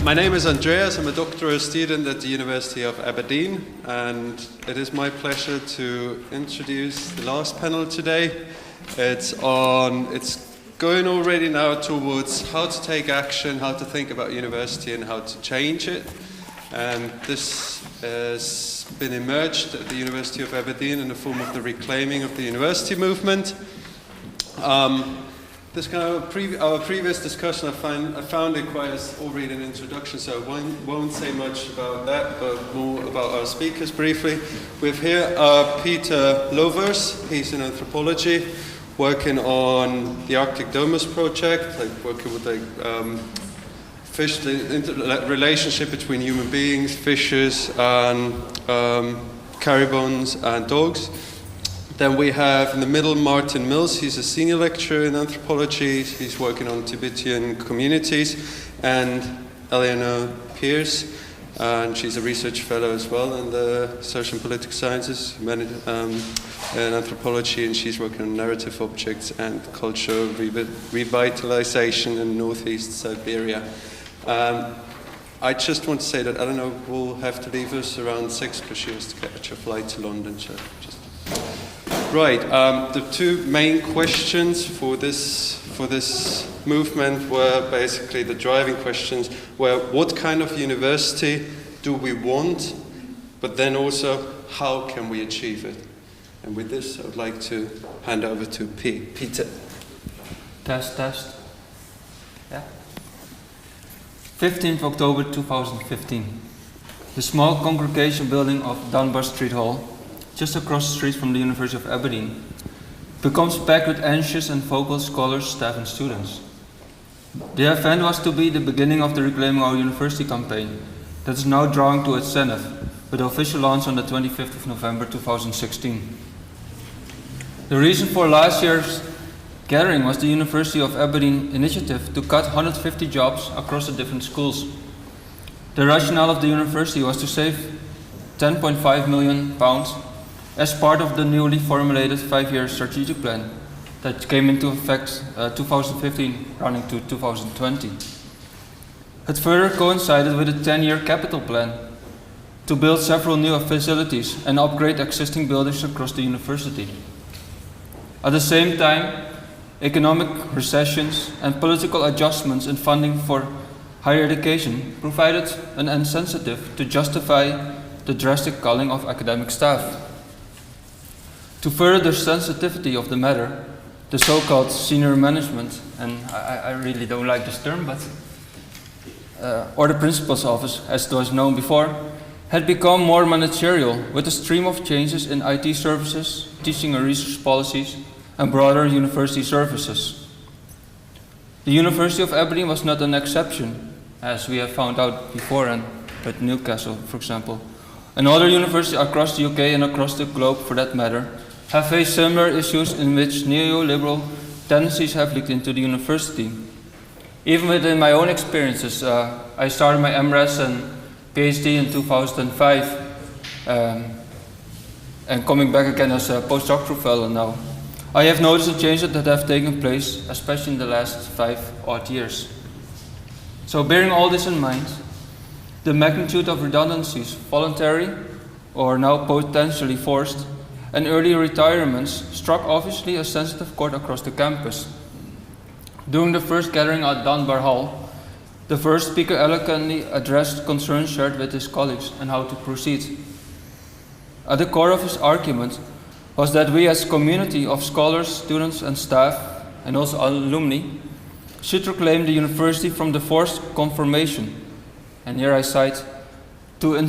My name is Andreas. I'm a doctoral student at the University of Aberdeen, and it is my pleasure to introduce the last panel today. It's going already now towards how to take action, how to think about university, and how to change it. And this has been emerged at the University of Aberdeen in the form of the reclaiming of the university movement. This kind of our previous discussion, I found it quite as already an introduction, so I won't say much about that, but more about our speakers briefly. We've here Peter Loovers. He's in anthropology, working on the Arctic Domus project, working with fish, the relationship between human beings, fishes, and caribous and dogs. Then we have in the middle Martin Mills. He's a senior lecturer in anthropology. He's working on Tibetan communities. And Eleanor Pierce, and she's a research fellow as well in the social and political sciences, and anthropology, and she's working on narrative objects and cultural revitalization in northeast Siberia. I just want to say that Eleanor will have to leave us around 6 because she has to catch a flight to London. So just right. The two main questions for this movement were basically the driving questions were what kind of university do we want, but then also how can we achieve it? And with this, I would like to hand over to Peter. Test. Yeah. 15th October 2015. The small congregation building of Dunbar Street Hall, just across the street from the University of Aberdeen, becomes packed with anxious and vocal scholars, staff and students. The event was to be the beginning of the Reclaiming Our University campaign that is now drawing to its zenith, with the official launch on the 25th of November 2016. The reason for last year's gathering was the University of Aberdeen initiative to cut 150 jobs across the different schools. The rationale of the university was to save £10.5 million as part of the newly formulated 5-year strategic plan that came into effect 2015 running to 2020. It further coincided with a 10-year capital plan to build several new facilities and upgrade existing buildings across the university. At the same time, economic recessions and political adjustments in funding for higher education provided an incentive to justify the drastic culling of academic staff. To further the sensitivity of the matter, the so-called senior management, and I really don't like this term, but or the principal's office, as it was known before, had become more managerial with a stream of changes in IT services, teaching and research policies, and broader university services. The University of Aberdeen was not an exception, as we have found out before, and with Newcastle, for example. And other universities across the UK and across the globe, for that matter, have faced similar issues in which neoliberal tendencies have leaked into the university. Even within my own experiences, I started my MRes and PhD in 2005, and coming back again as a postdoctoral fellow now. I have noticed the changes that have taken place, especially in the last 5 odd years. So bearing all this in mind, the magnitude of redundancies, voluntary or now potentially forced, and early retirements struck obviously a sensitive chord across the campus. During the first gathering at Dunbar Hall, the first speaker eloquently addressed concerns shared with his colleagues and how to proceed. At the core of his argument was that we as a community of scholars, students and staff, and also alumni, should reclaim the university from the forced conformation, and here I cite, from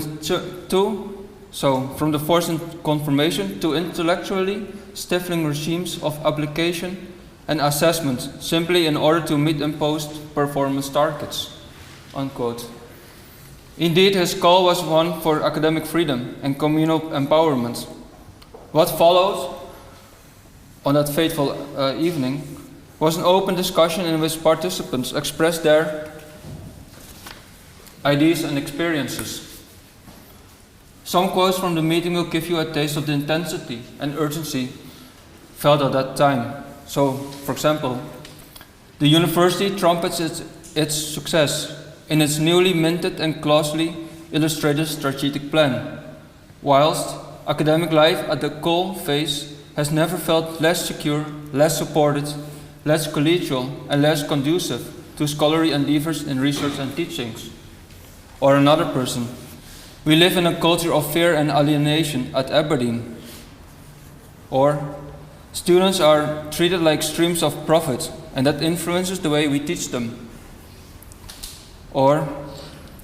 the forced conformation to intellectually stifling regimes of application and assessment simply in order to meet imposed performance targets, unquote. Indeed, his call was one for academic freedom and communal empowerment. What followed on that fateful evening was an open discussion in which participants expressed their ideas and experiences. Some quotes from the meeting will give you a taste of the intensity and urgency felt at that time. So, for example, the university trumpets its success in its newly minted and closely illustrated strategic plan, whilst academic life at the coal phase has never felt less secure, less supported, less collegial, and less conducive to scholarly endeavors in research and teachings. Or another person, we live in a culture of fear and alienation at Aberdeen. Or students are treated like streams of profit, and that influences the way we teach them. Or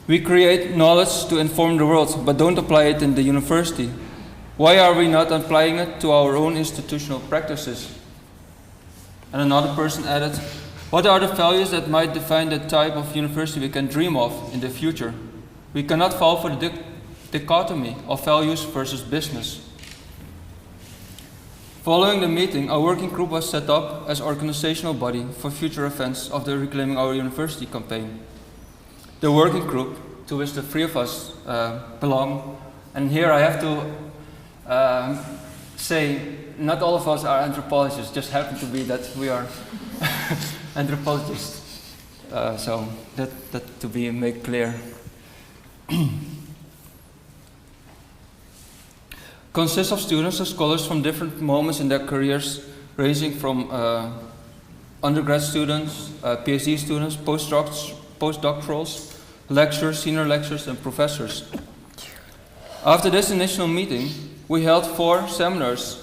we create knowledge to inform the world, but don't apply it in the university. Why are we not applying it to our own institutional practices? And another person added, what are the values that might define the type of university we can dream of in the future? We cannot fall for the dichotomy of values versus business. Following the meeting, a working group was set up as organizational body for future events of the Reclaiming Our University campaign. The working group, to which the three of us belong, and here I have to say, not all of us are anthropologists, just happen to be that we are anthropologists. So that to be made clear. Consists of students and scholars from different moments in their careers, ranging from undergrad students, PhD students, postdoctorals, lecturers, senior lecturers, and professors. After this initial meeting, we held 4 seminars,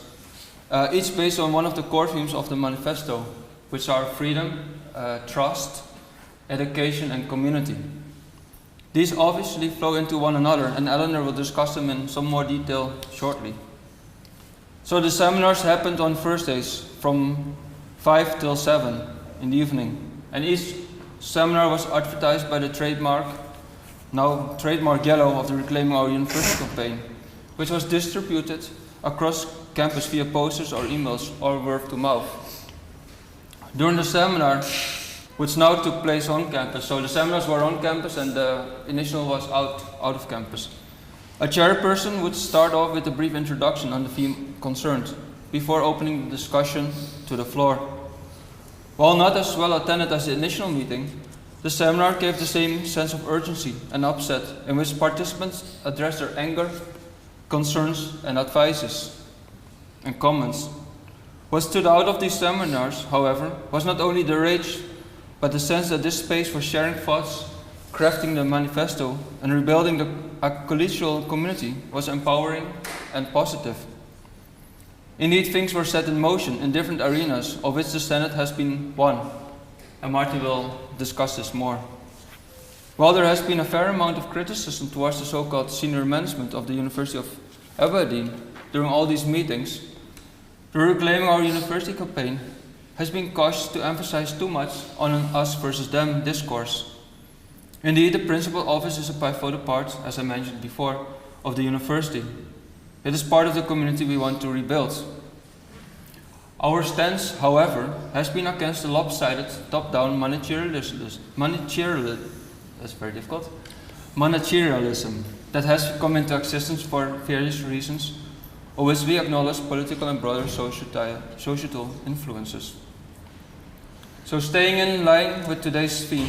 each based on one of the core themes of the Manifesto, which are freedom, trust, education, and community. These obviously flow into one another, and Eleanor will discuss them in some more detail shortly. So the seminars happened on Thursdays from 5 till 7 in the evening, and each seminar was advertised by the trademark, now trademark yellow, of the Reclaiming Our University campaign, which was distributed across campus via posters or emails or word to mouth. During the seminar, which now took place on campus, so the seminars were on campus and the initial was out of campus, a chairperson would start off with a brief introduction on the theme concerned, before opening the discussion to the floor. While not as well attended as the initial meeting, the seminar gave the same sense of urgency and upset, in which participants addressed their anger, concerns, and advices and comments. What stood out of these seminars, however, was not only the rage, but the sense that this space for sharing thoughts, crafting the manifesto, and rebuilding a collegial community was empowering and positive. Indeed, things were set in motion in different arenas, of which the Senate has been one, and Marty will discuss this more. While there has been a fair amount of criticism towards the so-called senior management of the University of Aberdeen during all these meetings, the Reclaiming Our University campaign has been cautious to emphasize too much on an us versus them discourse. Indeed, the principal office is a pivotal part, as I mentioned before, of the university. It is part of the community we want to rebuild. Our stance, however, has been against the lopsided top-down managerialism that has come into existence for various reasons, of which we acknowledge political and broader societal influences. So staying in line with today's theme,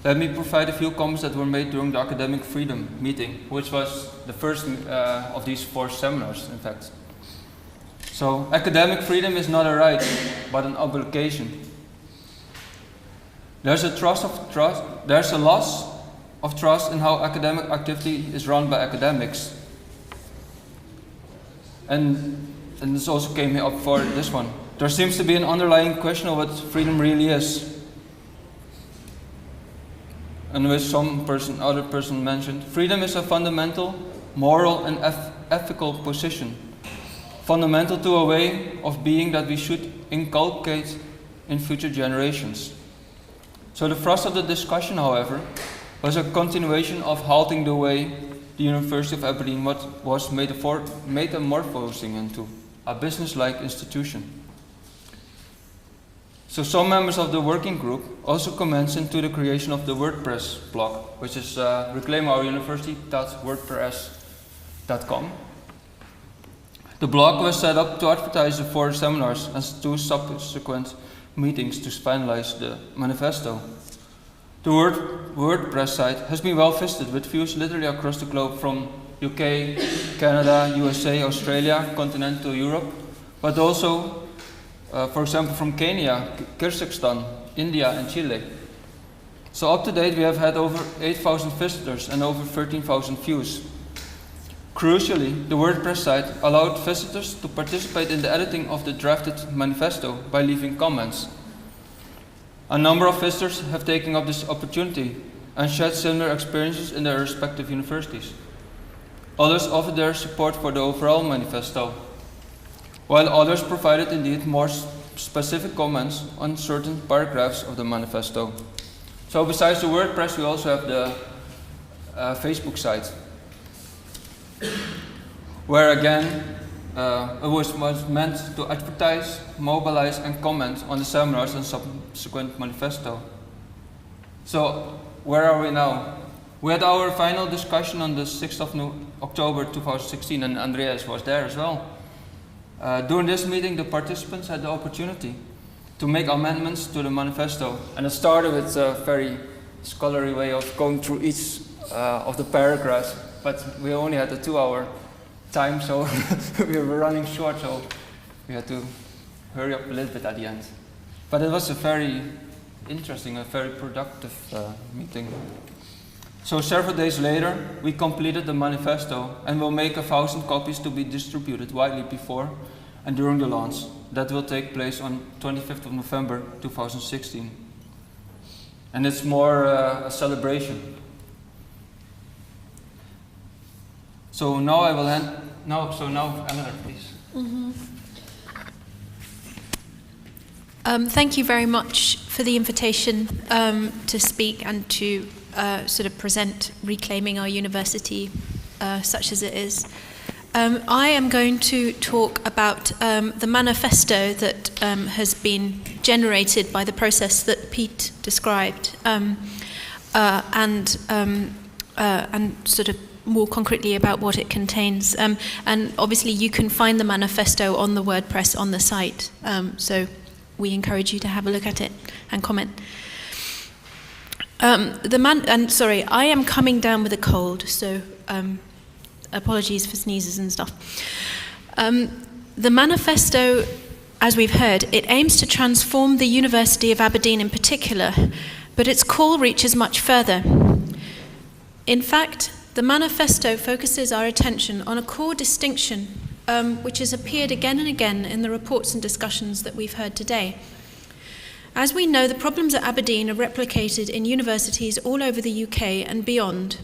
let me provide a few comments that were made during the Academic Freedom meeting, which was the first of these 4 seminars, in fact. So, academic freedom is not a right, but an obligation. There's a loss of trust in how academic activity is run by academics. And this also came up for this one. There seems to be an underlying question of what freedom really is. And which other person mentioned, freedom is a fundamental, moral and ethical position, fundamental to a way of being that we should inculcate in future generations. So the thrust of the discussion, however, was a continuation of halting the way the University of Aberdeen was metamorphosing into a business-like institution. So some members of the working group also commenced into the creation of the WordPress blog, which is reclaimouruniversity.wordpress.com. The blog was set up to advertise the 4 seminars and 2 subsequent meetings to finalize the manifesto. The WordPress site has been well visited with views literally across the globe from UK, Canada, USA, Australia, continental Europe, but also, for example, from Kenya, Kyrgyzstan, India and Chile. So up to date we have had over 8,000 visitors and over 13,000 views. Crucially, the WordPress site allowed visitors to participate in the editing of the drafted manifesto by leaving comments. A number of visitors have taken up this opportunity and shared similar experiences in their respective universities. Others offered their support for the overall manifesto, while others provided indeed more specific comments on certain paragraphs of the manifesto. So besides the WordPress, we also have the Facebook site, where again it was meant to advertise, mobilize and comment on the seminars and subsequent manifesto. So where are we now? We had our final discussion on the 6th of October 2016 and Andreas was there as well. During this meeting the participants had the opportunity to make amendments to the manifesto, and it started with a very scholarly way of going through each of the paragraphs, but we only had a 2-hour time, so we were running short, so we had to hurry up a little bit at the end. But it was a very interesting, a very productive meeting. So several days later, we completed the manifesto and will make 1,000 copies to be distributed widely before and during the launch. That will take place on 25th of November 2016. And it's more a celebration. So now I will now Eleanor, please. Mm-hmm. Thank you very much for the invitation to speak and to sort of present Reclaiming Our University, such as it is. I am going to talk about the manifesto that has been generated by the process that Pete described, and sort of more concretely about what it contains. And obviously you can find the manifesto on the WordPress on the site, so we encourage you to have a look at it and comment. Sorry, I am coming down with a cold, so apologies for sneezes and stuff. The manifesto, as we've heard, it aims to transform the University of Aberdeen in particular, but its call reaches much further. In fact, the manifesto focuses our attention on a core distinction which has appeared again and again in the reports and discussions that we've heard today. As we know, the problems at Aberdeen are replicated in universities all over the UK and beyond.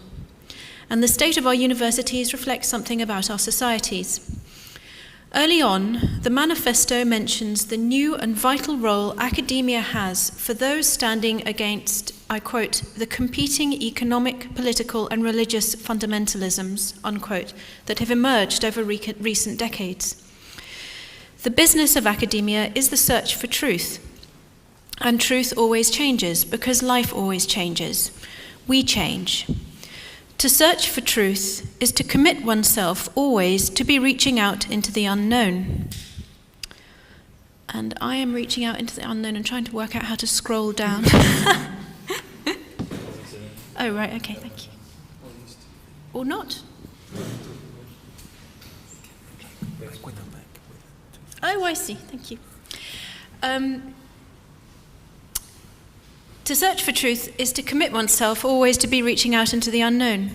And the state of our universities reflects something about our societies. Early on, the manifesto mentions the new and vital role academia has for those standing against, I quote, the competing economic, political and religious fundamentalisms, unquote, that have emerged over recent decades. The business of academia is the search for truth. And truth always changes because life always changes. We change. To search for truth is to commit oneself always to be reaching out into the unknown. And I am reaching out into the unknown and trying to work out how to scroll down. Oh, right, okay, thank you. Or not? Oh, I see, thank you. To search for truth is to commit oneself always to be reaching out into the unknown.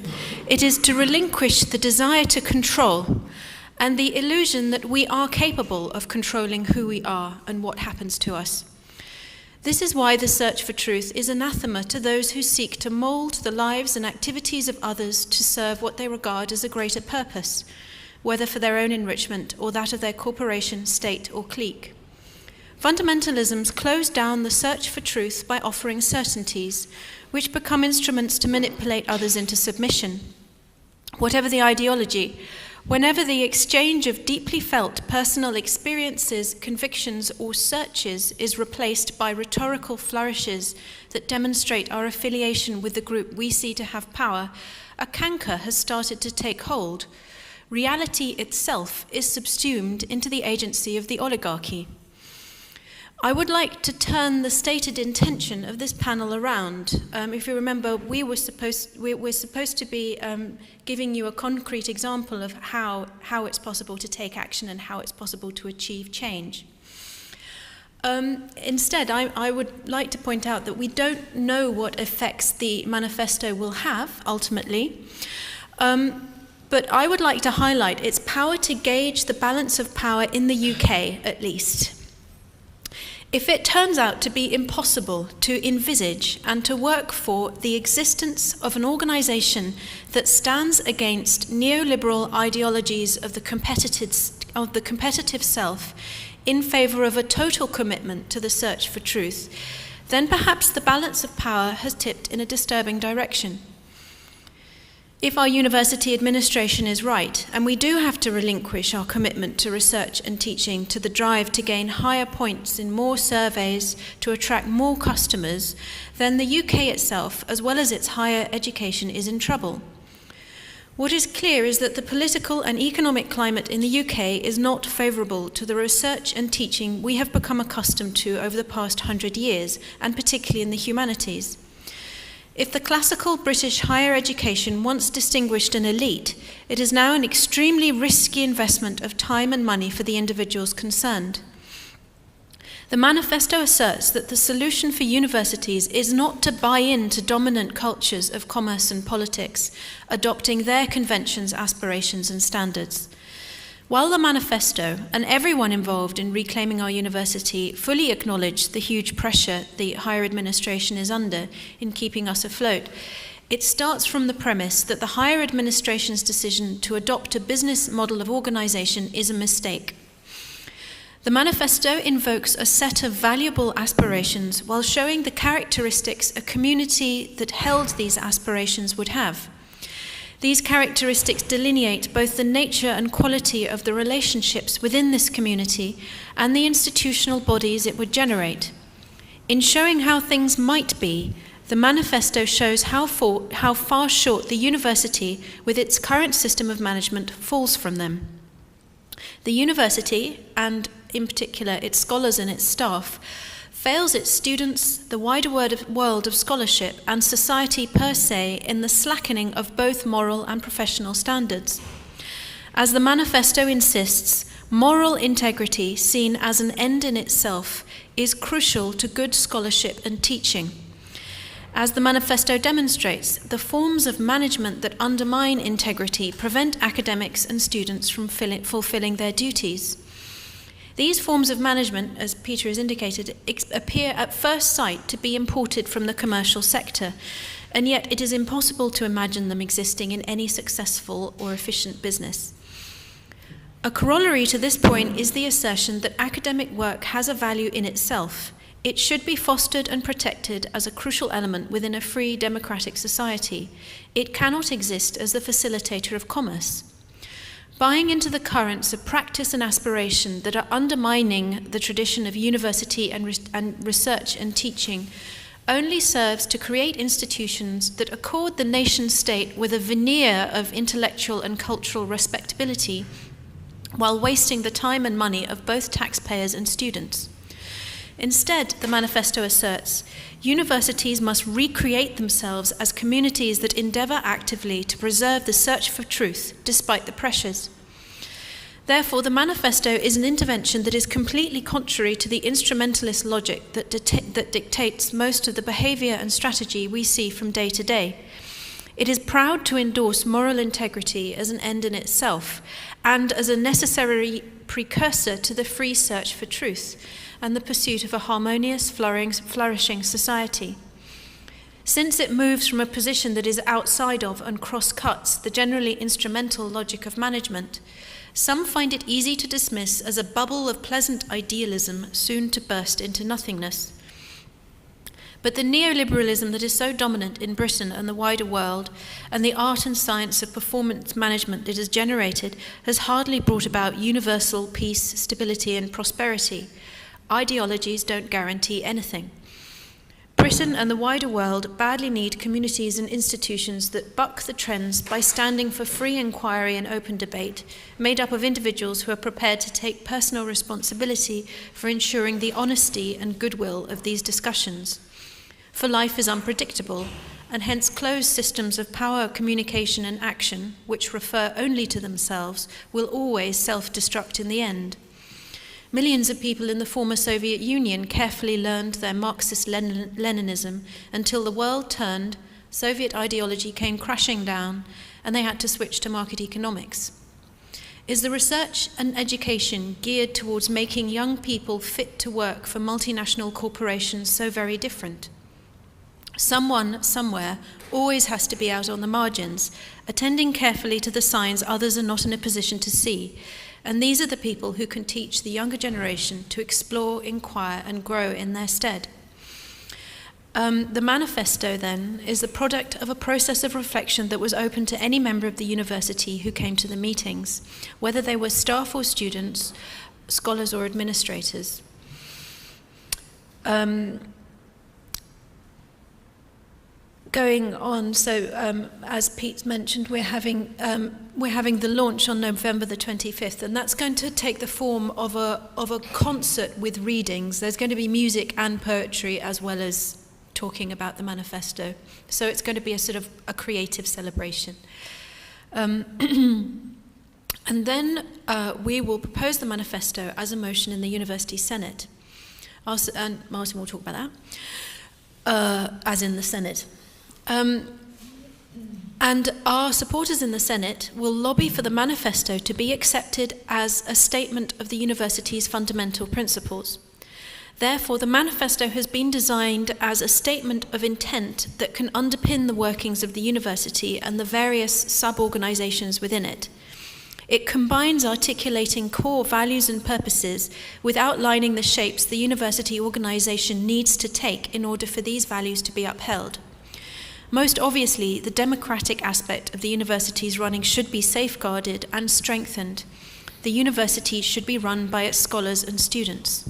It is to relinquish the desire to control and the illusion that we are capable of controlling who we are and what happens to us. This is why the search for truth is anathema to those who seek to mould the lives and activities of others to serve what they regard as a greater purpose, whether for their own enrichment or that of their corporation, state or clique. Fundamentalisms close down the search for truth by offering certainties, which become instruments to manipulate others into submission. Whatever the ideology, whenever the exchange of deeply felt personal experiences, convictions, or searches is replaced by rhetorical flourishes that demonstrate our affiliation with the group we see to have power, a canker has started to take hold. Reality itself is subsumed into the agency of the oligarchy. I would like to turn the stated intention of this panel around. If you remember, we're supposed to be giving you a concrete example of how it's possible to take action and how it's possible to achieve change. Instead, I would like to point out that we don't know what effects the manifesto will have, ultimately. But I would like to highlight its power to gauge the balance of power in the UK, at least. If it turns out to be impossible to envisage and to work for the existence of an organisation that stands against neoliberal ideologies of the competitive self in favour of a total commitment to the search for truth, then perhaps the balance of power has tipped in a disturbing direction. If our university administration is right, and we do have to relinquish our commitment to research and teaching to the drive to gain higher points in more surveys to attract more customers, then the UK itself, as well as its higher education, is in trouble. What is clear is that the political and economic climate in the UK is not favourable to the research and teaching we have become accustomed to over the past 100 years, and particularly in the humanities. If the classical British higher education once distinguished an elite, it is now an extremely risky investment of time and money for the individuals concerned. The manifesto asserts that the solution for universities is not to buy into dominant cultures of commerce and politics, adopting their conventions, aspirations, and standards. While the manifesto and everyone involved in reclaiming our university fully acknowledge the huge pressure the higher administration is under in keeping us afloat, it starts from the premise that the higher administration's decision to adopt a business model of organisation is a mistake. The manifesto invokes a set of valuable aspirations while showing the characteristics a community that held these aspirations would have. These characteristics delineate both the nature and quality of the relationships within this community and the institutional bodies it would generate. In showing how things might be, the manifesto shows how far short the university, with its current system of management, falls from them. The university, and in particular its scholars and its staff, fails its students, the wider world of scholarship, and society per se in the slackening of both moral and professional standards. As the manifesto insists, moral integrity, seen as an end in itself, is crucial to good scholarship and teaching. As the manifesto demonstrates, the forms of management that undermine integrity prevent academics and students from fulfilling their duties. These forms of management, as Peter has indicated, appear at first sight to be imported from the commercial sector, and yet it is impossible to imagine them existing in any successful or efficient business. A corollary to this point is the assertion that academic work has a value in itself. It should be fostered and protected as a crucial element within a free democratic society. It cannot exist as the facilitator of commerce. Buying into the currents of practice and aspiration that are undermining the tradition of university and research and teaching only serves to create institutions that accord the nation-state with a veneer of intellectual and cultural respectability, while wasting the time and money of both taxpayers and students. Instead, the manifesto asserts, universities must recreate themselves as communities that endeavour actively to preserve the search for truth despite the pressures. Therefore, the manifesto is an intervention that is completely contrary to the instrumentalist logic that dictates most of the behaviour and strategy we see from day to day. It is proud to endorse moral integrity as an end in itself and as a necessary precursor to the free search for truth and the pursuit of a harmonious, flourishing society. Since it moves from a position that is outside of and cross-cuts the generally instrumental logic of management, some find it easy to dismiss as a bubble of pleasant idealism soon to burst into nothingness. But the neoliberalism that is so dominant in Britain and the wider world, and the art and science of performance management it has generated, has hardly brought about universal peace, stability, and prosperity. Ideologies don't guarantee anything. Britain and the wider world badly need communities and institutions that buck the trends by standing for free inquiry and open debate, made up of individuals who are prepared to take personal responsibility for ensuring the honesty and goodwill of these discussions. For life is unpredictable, and hence closed systems of power, communication and action, which refer only to themselves, will always self-destruct in the end. Millions of people in the former Soviet Union carefully learned their Marxist-Leninism until the world turned, Soviet ideology came crashing down, and they had to switch to market economics. Is the research and education geared towards making young people fit to work for multinational corporations so very different? Someone, somewhere, always has to be out on the margins, attending carefully to the signs others are not in a position to see. And these are the people who can teach the younger generation to explore, inquire, and grow in their stead. The Manifesto, then, is the product of a process of reflection that was open to any member of the university who came to the meetings, whether they were staff or students, scholars or administrators. Going on, so as Pete mentioned, we're having the launch on November the 25th, and that's going to take the form of a concert with readings. There's going to be music and poetry as well as talking about the manifesto. So it's going to be a sort of a creative celebration. And then we will propose the manifesto as a motion in the University Senate. And Martin will talk about that, as in the Senate. And our supporters in the Senate will lobby for the manifesto to be accepted as a statement of the university's fundamental principles. Therefore, the manifesto has been designed as a statement of intent that can underpin the workings of the university and the various sub-organizations within it. It combines articulating core values and purposes with outlining the shapes the university organization needs to take in order for these values to be upheld. Most obviously, the democratic aspect of the university's running should be safeguarded and strengthened. The university should be run by its scholars and students.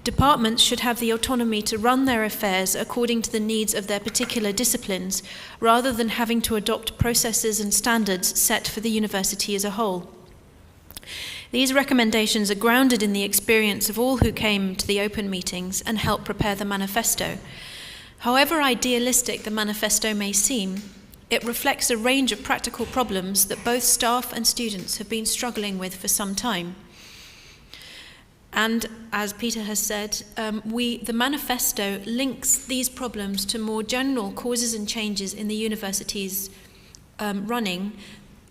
Departments should have the autonomy to run their affairs according to the needs of their particular disciplines, rather than having to adopt processes and standards set for the university as a whole. These recommendations are grounded in the experience of all who came to the open meetings and helped prepare the manifesto. However idealistic the manifesto may seem, it reflects a range of practical problems that both staff and students have been struggling with for some time. And as Peter has said, the manifesto links these problems to more general causes and changes in the university's running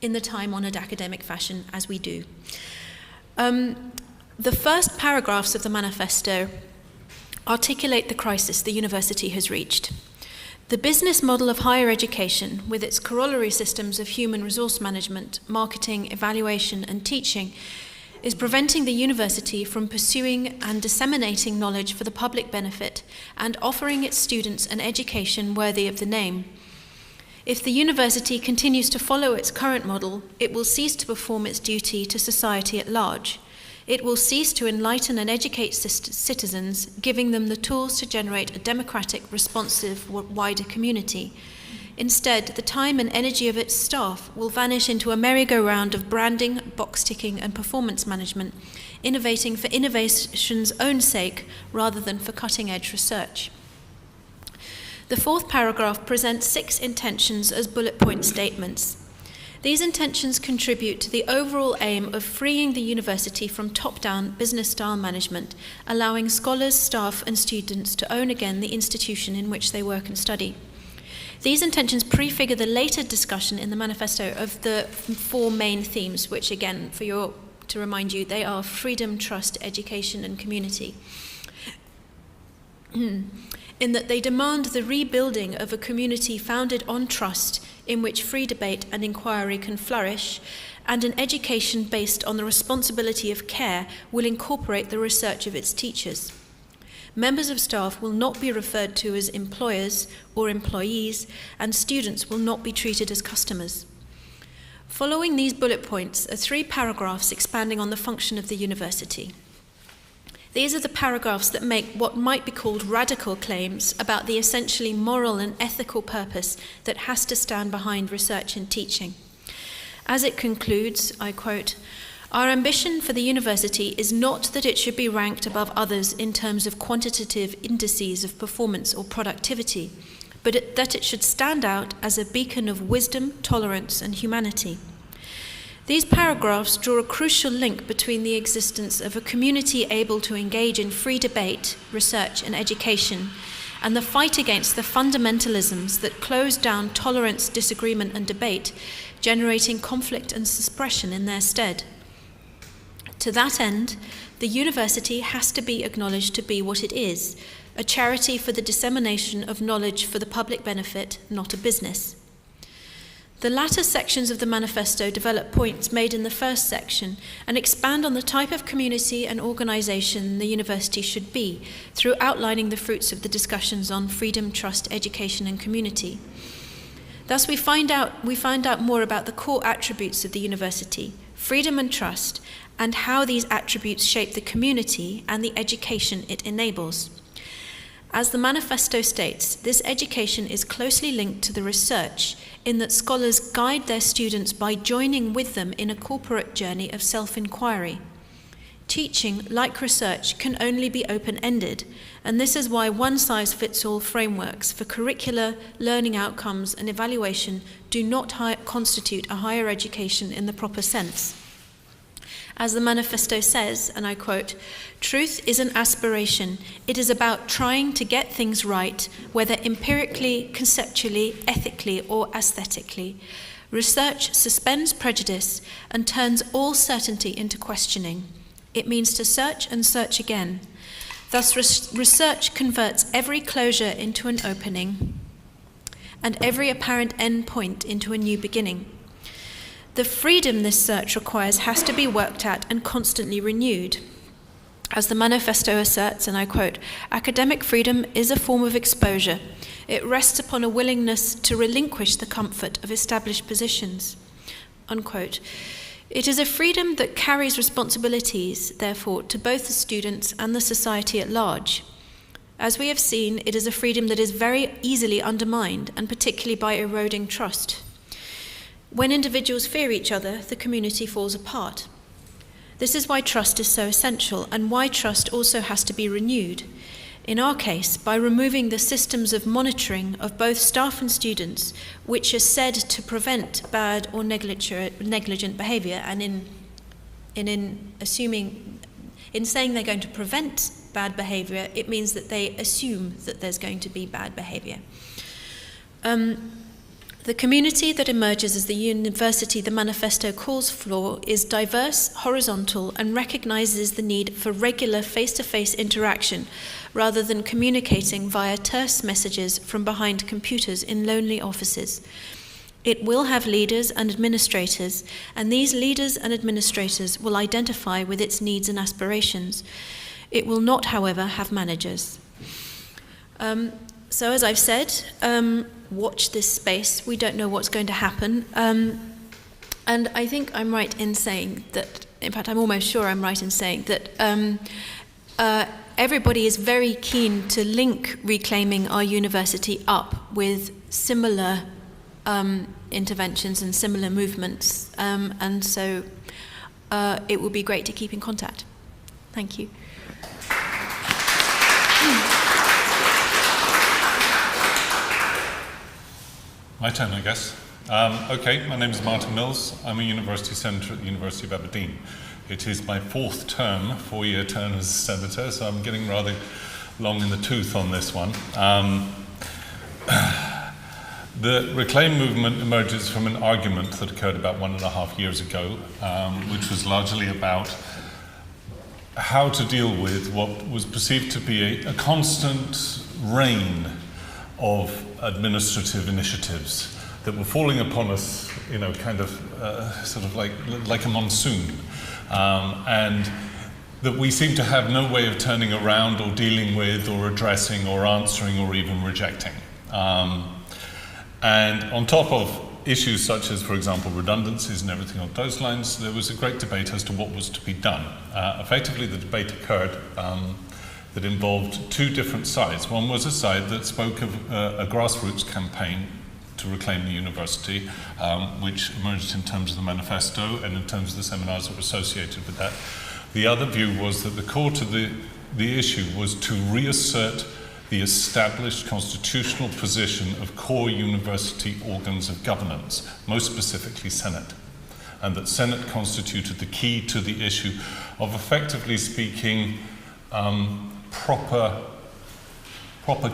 in the time-honoured academic fashion, as we do. The first paragraphs of the manifesto articulate the crisis the university has reached. The business model of higher education, with its corollary systems of human resource management, marketing, evaluation, and teaching, is preventing the university from pursuing and disseminating knowledge for the public benefit and offering its students an education worthy of the name. If the university continues to follow its current model, it will cease to perform its duty to society at large. It will cease to enlighten and educate citizens, giving them the tools to generate a democratic, responsive, wider community. Instead, the time and energy of its staff will vanish into a merry-go-round of branding, box-ticking, and performance management, innovating for innovation's own sake rather than for cutting-edge research. The fourth paragraph presents 6 intentions as bullet point statements. These intentions contribute to the overall aim of freeing the university from top-down business-style management, allowing scholars, staff, and students to own again the institution in which they work and study. These intentions prefigure the later discussion in the manifesto of the 4 main themes, which again, to remind you, they are freedom, trust, education, and community. In that they demand the rebuilding of a community founded on trust, in which free debate and inquiry can flourish, and an education based on the responsibility of care will incorporate the research of its teachers. Members of staff will not be referred to as employers or employees, and students will not be treated as customers. Following these bullet points are 3 paragraphs expanding on the function of the university. These are the paragraphs that make what might be called radical claims about the essentially moral and ethical purpose that has to stand behind research and teaching. As it concludes, I quote, "Our ambition for the university is not that it should be ranked above others in terms of quantitative indices of performance or productivity, but that it should stand out as a beacon of wisdom, tolerance, and humanity." These paragraphs draw a crucial link between the existence of a community able to engage in free debate, research, and education, and the fight against the fundamentalisms that close down tolerance, disagreement, and debate, generating conflict and suppression in their stead. To that end, the university has to be acknowledged to be what it is, a charity for the dissemination of knowledge for the public benefit, not a business. The latter sections of the manifesto develop points made in the first section and expand on the type of community and organisation the university should be, through outlining the fruits of the discussions on freedom, trust, education and community. Thus we find out more about the core attributes of the university, freedom and trust, and how these attributes shape the community and the education it enables. As the manifesto states, this education is closely linked to the research in that scholars guide their students by joining with them in a corporate journey of self-inquiry. Teaching, like research, can only be open-ended, and this is why one-size-fits-all frameworks for curricular, learning outcomes and evaluation do not constitute a higher education in the proper sense. As the manifesto says, and I quote, "Truth is an aspiration. It is about trying to get things right, whether empirically, conceptually, ethically, or aesthetically. Research suspends prejudice and turns all certainty into questioning. It means to search and search again. Thus, research converts every closure into an opening and every apparent end point into a new beginning. The freedom this search requires has to be worked at and constantly renewed. As the manifesto asserts, and I quote, academic freedom is a form of exposure. It rests upon a willingness to relinquish the comfort of established positions, unquote. It is a freedom that carries responsibilities, therefore, to both the students and the society at large. As we have seen, it is a freedom that is very easily undermined, and particularly by eroding trust. When individuals fear each other, the community falls apart. This is why trust is so essential, and why trust also has to be renewed. In our case, by removing the systems of monitoring of both staff and students, which are said to prevent bad or negligent behaviour, and in saying they're going to prevent bad behaviour, it means that they assume that there's going to be bad behaviour. The community that emerges as the university the manifesto calls for is diverse, horizontal, and recognises the need for regular face-to-face interaction rather than communicating via terse messages from behind computers in lonely offices. It will have leaders and administrators, and these leaders and administrators will identify with its needs and aspirations. It will not, however, have managers. So as I've said, watch this space. We don't know what's going to happen. And I think I'm right in saying that, in fact, I'm almost sure I'm right in saying that everybody is very keen to link reclaiming our university up with similar interventions and similar movements. And so it would be great to keep in contact. Thank you. My turn, I guess. Okay, my name is Martin Mills. I'm a university senator at the University of Aberdeen. It is my fourth term, 4-year term as a senator, so I'm getting rather long in the tooth on this one. The Reclaim movement emerges from an argument that occurred about 1.5 years ago, which was largely about how to deal with what was perceived to be a constant rain of administrative initiatives that were falling upon us, kind of sort of like a monsoon, and that we seem to have no way of turning around or dealing with or addressing or answering or even rejecting. And on top of issues such as, for example, redundancies and everything on those lines, there was a great debate as to what was to be done. Effectively, the debate occurred that involved two different sides. One was a side that spoke of a grassroots campaign to reclaim the university, which emerged in terms of the manifesto and in terms of the seminars that were associated with that. The other view was that the core to the issue was to reassert the established constitutional position of core university organs of governance, most specifically Senate, and that Senate constituted the key to the issue of, effectively speaking, proper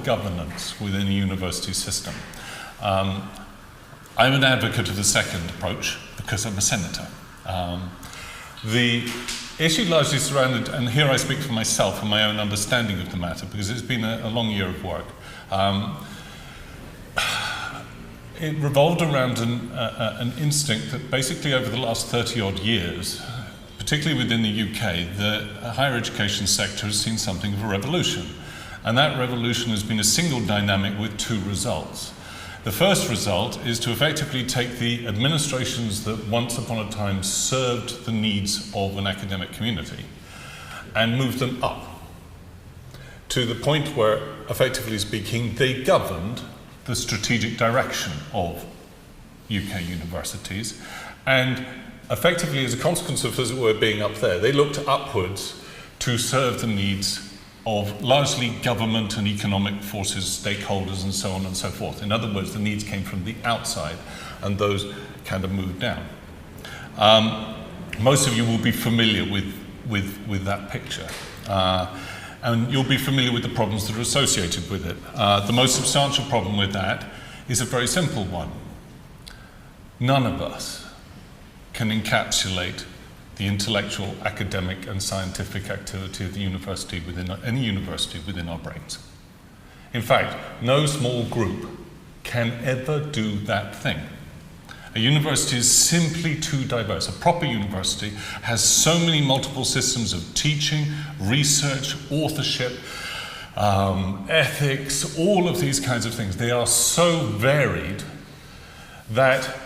governance within a university system. I'm an advocate of the second approach because I'm a senator. The issue largely surrounded, and here I speak for myself and my own understanding of the matter because it's been a long year of work. It revolved around an instinct that basically over the last 30 odd years, particularly within the UK, the higher education sector has seen something of a revolution. And that revolution has been a single dynamic with two results. The first result is to effectively take the administrations that once upon a time served the needs of an academic community and move them up to the point where, effectively speaking, they governed the strategic direction of UK universities, and effectively, as a consequence of, as it were, being up there, they looked upwards to serve the needs of largely government and economic forces, stakeholders, and so on and so forth. In other words, the needs came from the outside, and those kind of moved down. Most of you will be familiar with that picture. And you'll be familiar with the problems that are associated with it. The most substantial problem with that is a very simple one. None of us can encapsulate the intellectual, academic, and scientific activity of the university within any university within our brains. In fact, no small group can ever do that thing. A university is simply too diverse. A proper university has so many multiple systems of teaching, research, authorship, ethics, all of these kinds of things. They are so varied that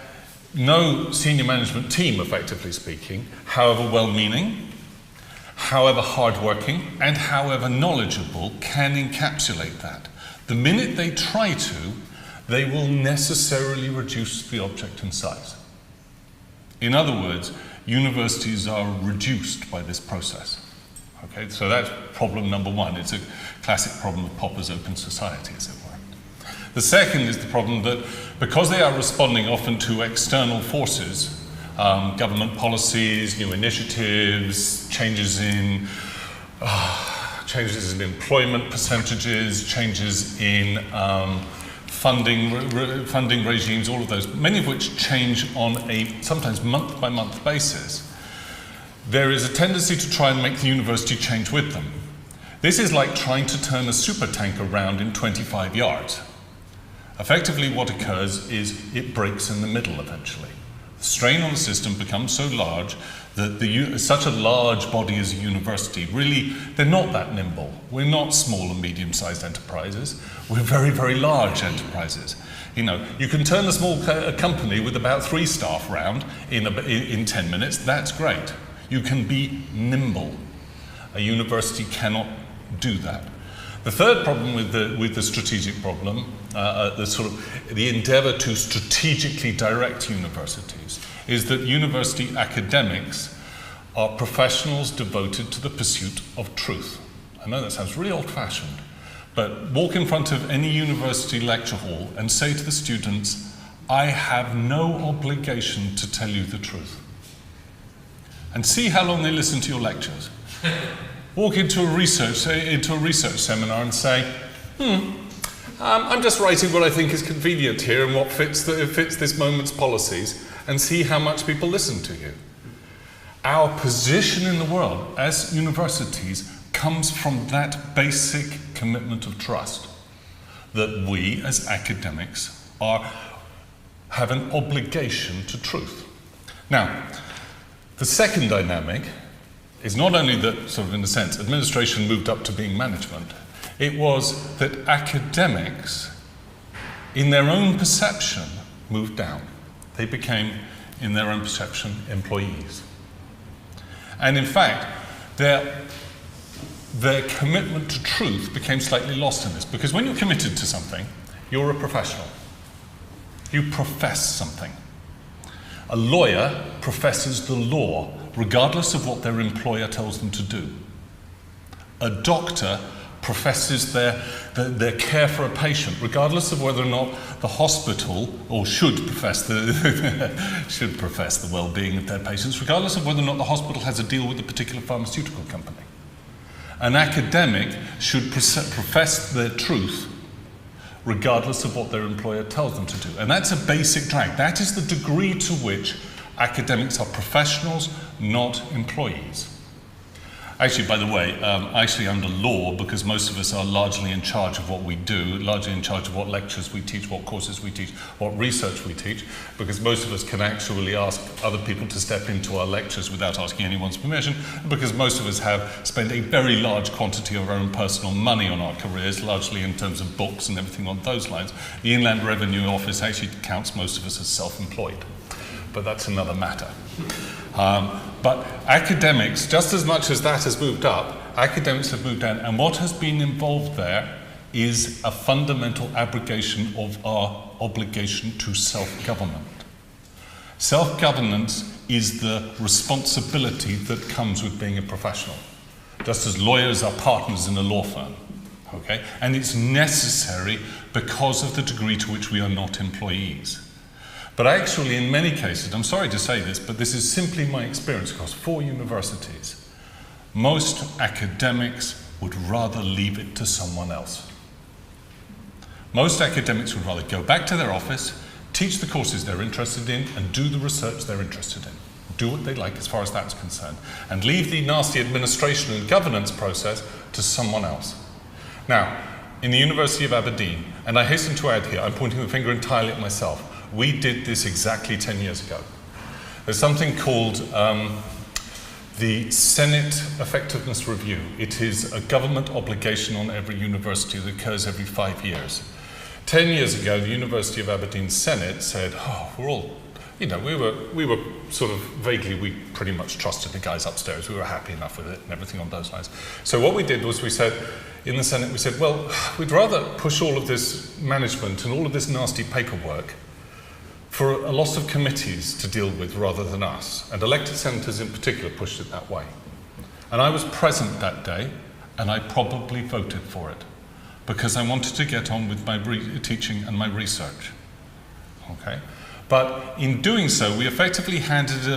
no senior management team, effectively speaking, however well-meaning, however hardworking, and however knowledgeable, can encapsulate that. The minute they try to, they will necessarily reduce the object in size. In other words, universities are reduced by this process. Okay, so that's problem number one. It's a classic problem of Popper's open society, as it were. The second is the problem that because they are responding often to external forces, government policies, new initiatives, changes in employment percentages, changes in funding regimes, all of those, many of which change on a sometimes month-by-month basis, there is a tendency to try and make the university change with them. This is like trying to turn a supertanker around in 25 yards. Effectively, what occurs is it breaks in the middle eventually. The strain on the system becomes so large that such a large body as a university, really, they're not that nimble. We're not small and medium-sized enterprises. We're very, very large enterprises. You know, you can turn a small company with about 3 staff round in 10 minutes. That's great. You can be nimble. A university cannot do that. The third problem with the strategic problem, the endeavour to strategically direct universities, is that university academics are professionals devoted to the pursuit of truth. I know that sounds really old-fashioned, but walk in front of any university lecture hall and say to the students, I have no obligation to tell you the truth. And see how long they listen to your lectures. Walk into a research seminar and say, I'm just writing what I think is convenient here and what fits this moment's policies, and see how much people listen to you. Our position in the world as universities comes from that basic commitment of trust that we as academics have an obligation to truth. Now, the second dynamic is not only that, sort of in a sense, administration moved up to being management, it was that academics, in their own perception, moved down. They became, in their own perception, employees. And in fact, their commitment to truth became slightly lost in this, because when you're committed to something, you're a professional. You profess something. A lawyer professes the law, regardless of what their employer tells them to do. A doctor professes their care for a patient, regardless of whether or not the hospital, or should profess the well-being of their patients, regardless of whether or not the hospital has a deal with a particular pharmaceutical company. An academic should profess their truth, regardless of what their employer tells them to do. And that's a basic drag. That is the degree to which academics are professionals, not employees. Actually, by the way, under law, because most of us are largely in charge of what we do, largely in charge of what lectures we teach, what courses we teach, what research we teach, because most of us can actually ask other people to step into our lectures without asking anyone's permission, because most of us have spent a very large quantity of our own personal money on our careers, largely in terms of books and everything on those lines. The Inland Revenue Office actually counts most of us as self-employed, but that's another matter. But academics, just as much as that has moved up, academics have moved down, and what has been involved there is a fundamental abrogation of our obligation to self-government. Self-governance is the responsibility that comes with being a professional, just as lawyers are partners in a law firm, okay? And it's necessary because of the degree to which we are not employees. But actually, in many cases, I'm sorry to say this, but this is simply my experience across 4 universities, most academics would rather leave it to someone else. Most academics would rather go back to their office, teach the courses they're interested in, and do the research they're interested in. Do what they like as far as that's concerned, and leave the nasty administration and governance process to someone else. Now, in the University of Aberdeen, and I hasten to add here, I'm pointing the finger entirely at myself, we did this exactly 10 years ago. There's something called the Senate Effectiveness Review. It is a government obligation on every university that occurs every 5 years. 10 years ago, the University of Aberdeen Senate said, we're all, we were sort of vaguely, we pretty much trusted the guys upstairs. We were happy enough with it and everything on those lines. So what we did was we said, in the Senate, we said, well, we'd rather push all of this management and all of this nasty paperwork for a lot of committees to deal with rather than us. And elected senators in particular pushed it that way. And I was present that day, and I probably voted for it, because I wanted to get on with my teaching and my research. Okay? But in doing so, we effectively handed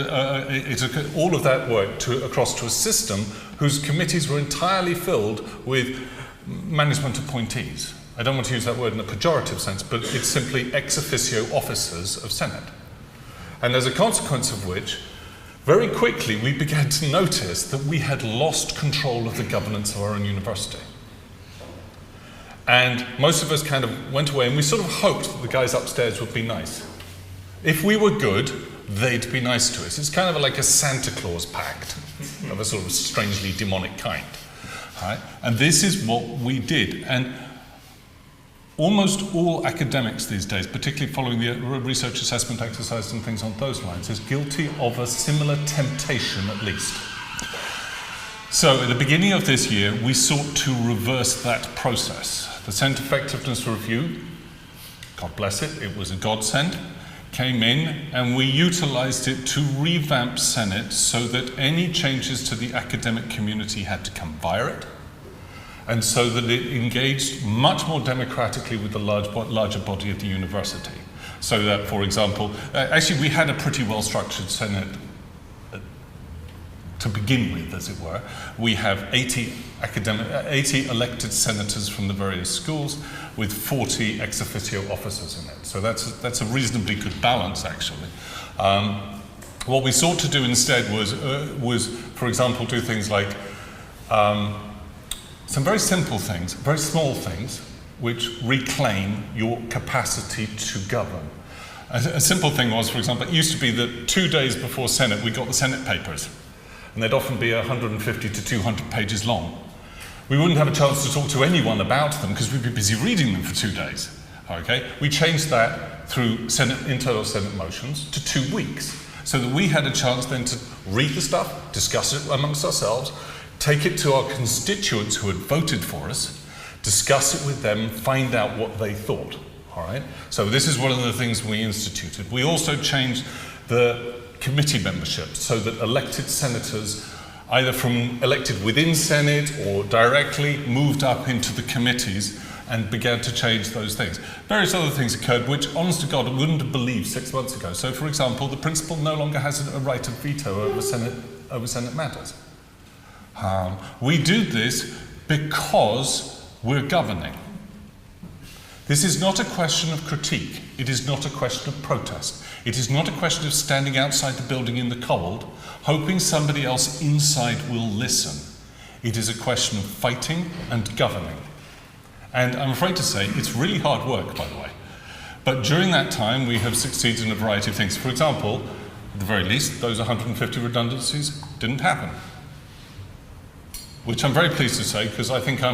all of that work across to a system whose committees were entirely filled with management appointees. I don't want to use that word in a pejorative sense, but it's simply ex officio officers of Senate. And as a consequence of which, very quickly we began to notice that we had lost control of the governance of our own university. And most of us kind of went away, and we sort of hoped that the guys upstairs would be nice. If we were good, they'd be nice to us. It's kind of like a Santa Claus pact of a sort of strangely demonic kind. Right? And this is what we did. And almost all academics these days, particularly following the research assessment exercise and things on those lines, is guilty of a similar temptation at least. So at the beginning of this year, we sought to reverse that process. The Senate Effectiveness Review, God bless it, it was a godsend, came in, and we utilized it to revamp Senate so that any changes to the academic community had to come via it, and so that it engaged much more democratically with the larger body of the university. So that, for example, actually we had a pretty well-structured Senate to begin with, as it were. We have 80 elected senators from the various schools with 40 ex officio officers in it. So that's a reasonably good balance, actually. What we sought to do instead was, for example, do things like some very simple things, very small things, which reclaim your capacity to govern. A simple thing was, for example, it used to be that 2 days before Senate, we got the Senate papers, and they'd often be 150 to 200 pages long. We wouldn't have a chance to talk to anyone about them because we'd be busy reading them for 2 days. Okay? We changed that through internal Senate motions to 2 weeks, so that we had a chance then to read the stuff, discuss it amongst ourselves, take it to our constituents who had voted for us, discuss it with them, find out what they thought. All right? So this is one of the things we instituted. We also changed the committee membership so that elected senators, either from elected within Senate or directly, moved up into the committees and began to change those things. Various other things occurred which, honest to God, I wouldn't have believed 6 months ago. So, for example, the principal no longer has a right of veto over Senate matters. We do this because we're governing. This is not a question of critique. It is not a question of protest. It is not a question of standing outside the building in the cold, hoping somebody else inside will listen. It is a question of fighting and governing. And I'm afraid to say, it's really hard work, by the way. But during that time, we have succeeded in a variety of things. For example, at the very least, those 150 redundancies didn't happen. Which I'm very pleased to say, because I think I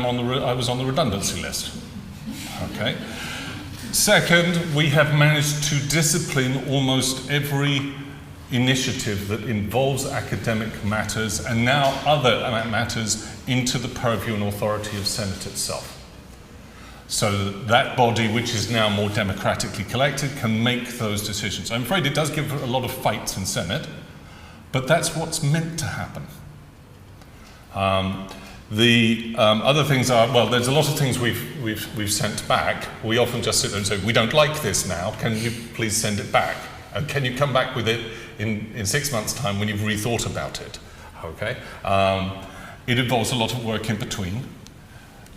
was on the redundancy list. Okay. Second, we have managed to discipline almost every initiative that involves academic matters and now other matters into the purview and authority of Senate itself. So that body, which is now more democratically collected, can make those decisions. I'm afraid it does give a lot of fights in Senate, but that's what's meant to happen. The other things are, well, there's a lot of things we've sent back. We often just sit there and say, we don't like this now, can you please send it back? And can you come back with it in 6 months' time when you've rethought about it? Okay. It involves a lot of work in between.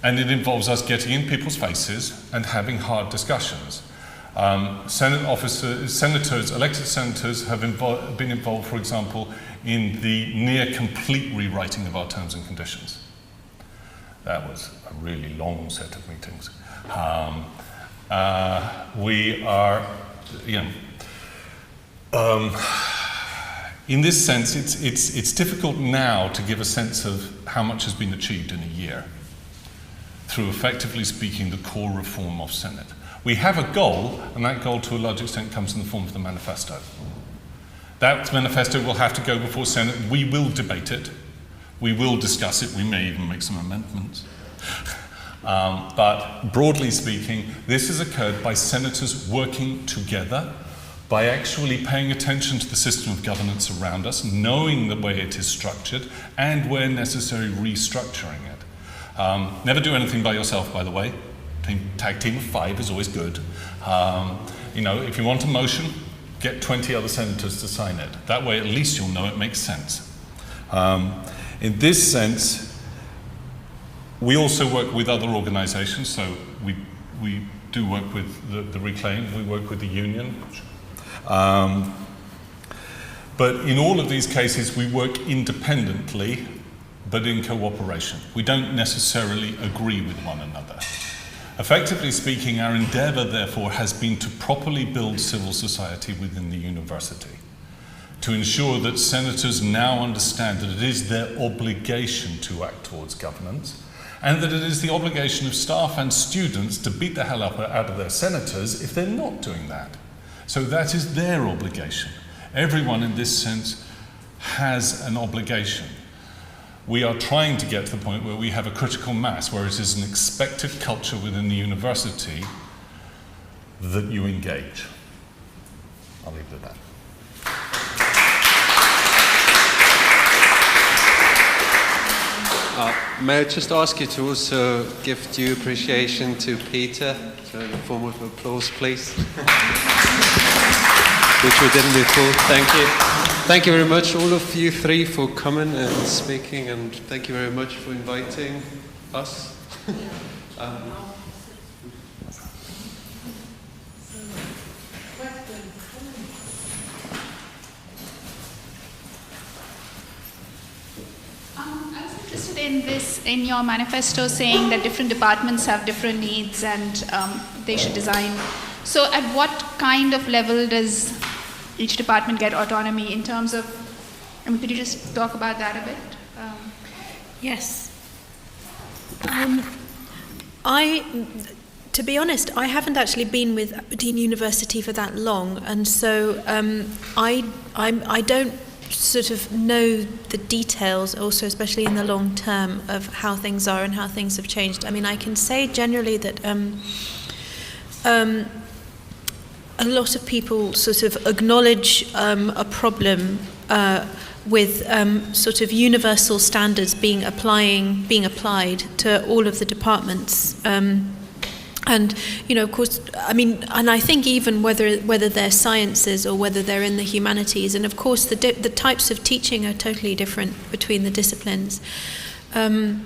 And it involves us getting in people's faces and having hard discussions. Senators, elected senators, have been involved, for example, in the near complete rewriting of our terms and conditions. That was a really long set of meetings. We are, in this sense, it's difficult now to give a sense of how much has been achieved in a year through, effectively speaking, the core reform of Senate. We have a goal, and that goal to a large extent comes in the form of the manifesto. That manifesto will have to go before Senate. We will debate it. We will discuss it. We may even make some amendments. But broadly speaking, this has occurred by senators working together, by actually paying attention to the system of governance around us, knowing the way it is structured, and where necessary, restructuring it. Never do anything by yourself, by the way. Tag team of 5 is always good. If you want a motion, get 20 other senators to sign it. That way, at least you'll know it makes sense. In this sense, we also work with other organizations. So we do work with the Reclaim, we work with the union. But in all of these cases, we work independently, but in cooperation. We don't necessarily agree with one another. Effectively speaking, our endeavor, therefore, has been to properly build civil society within the university, to ensure that senators now understand that it is their obligation to act towards governance, and that it is the obligation of staff and students to beat the hell out of their senators if they're not doing that. So that is their obligation. Everyone in this sense has an obligation. We are trying to get to the point where we have a critical mass, where it is an expected culture within the university that you engage. I'll leave it at that. May I just ask you to also give due appreciation to Peter, so in the form of applause, please. Which we didn't before. Thank you. Thank you very much, all of you 3, for coming and speaking, and thank you very much for inviting us. In your manifesto, saying that different departments have different needs and they should design. So at what kind of level does each department get autonomy in terms of, could you just talk about that a bit? Yes. To be honest, I haven't actually been with Aberdeen University for that long, and so I don't sort of know the details, also especially in the long term, of how things are and how things have changed. I mean, I can say generally that a lot of people sort of acknowledge a problem with sort of universal standards being applied to all of the departments. And, you know, of course, I mean, and I think even whether they're sciences or whether they're in the humanities, and of course the types of teaching are totally different between the disciplines. I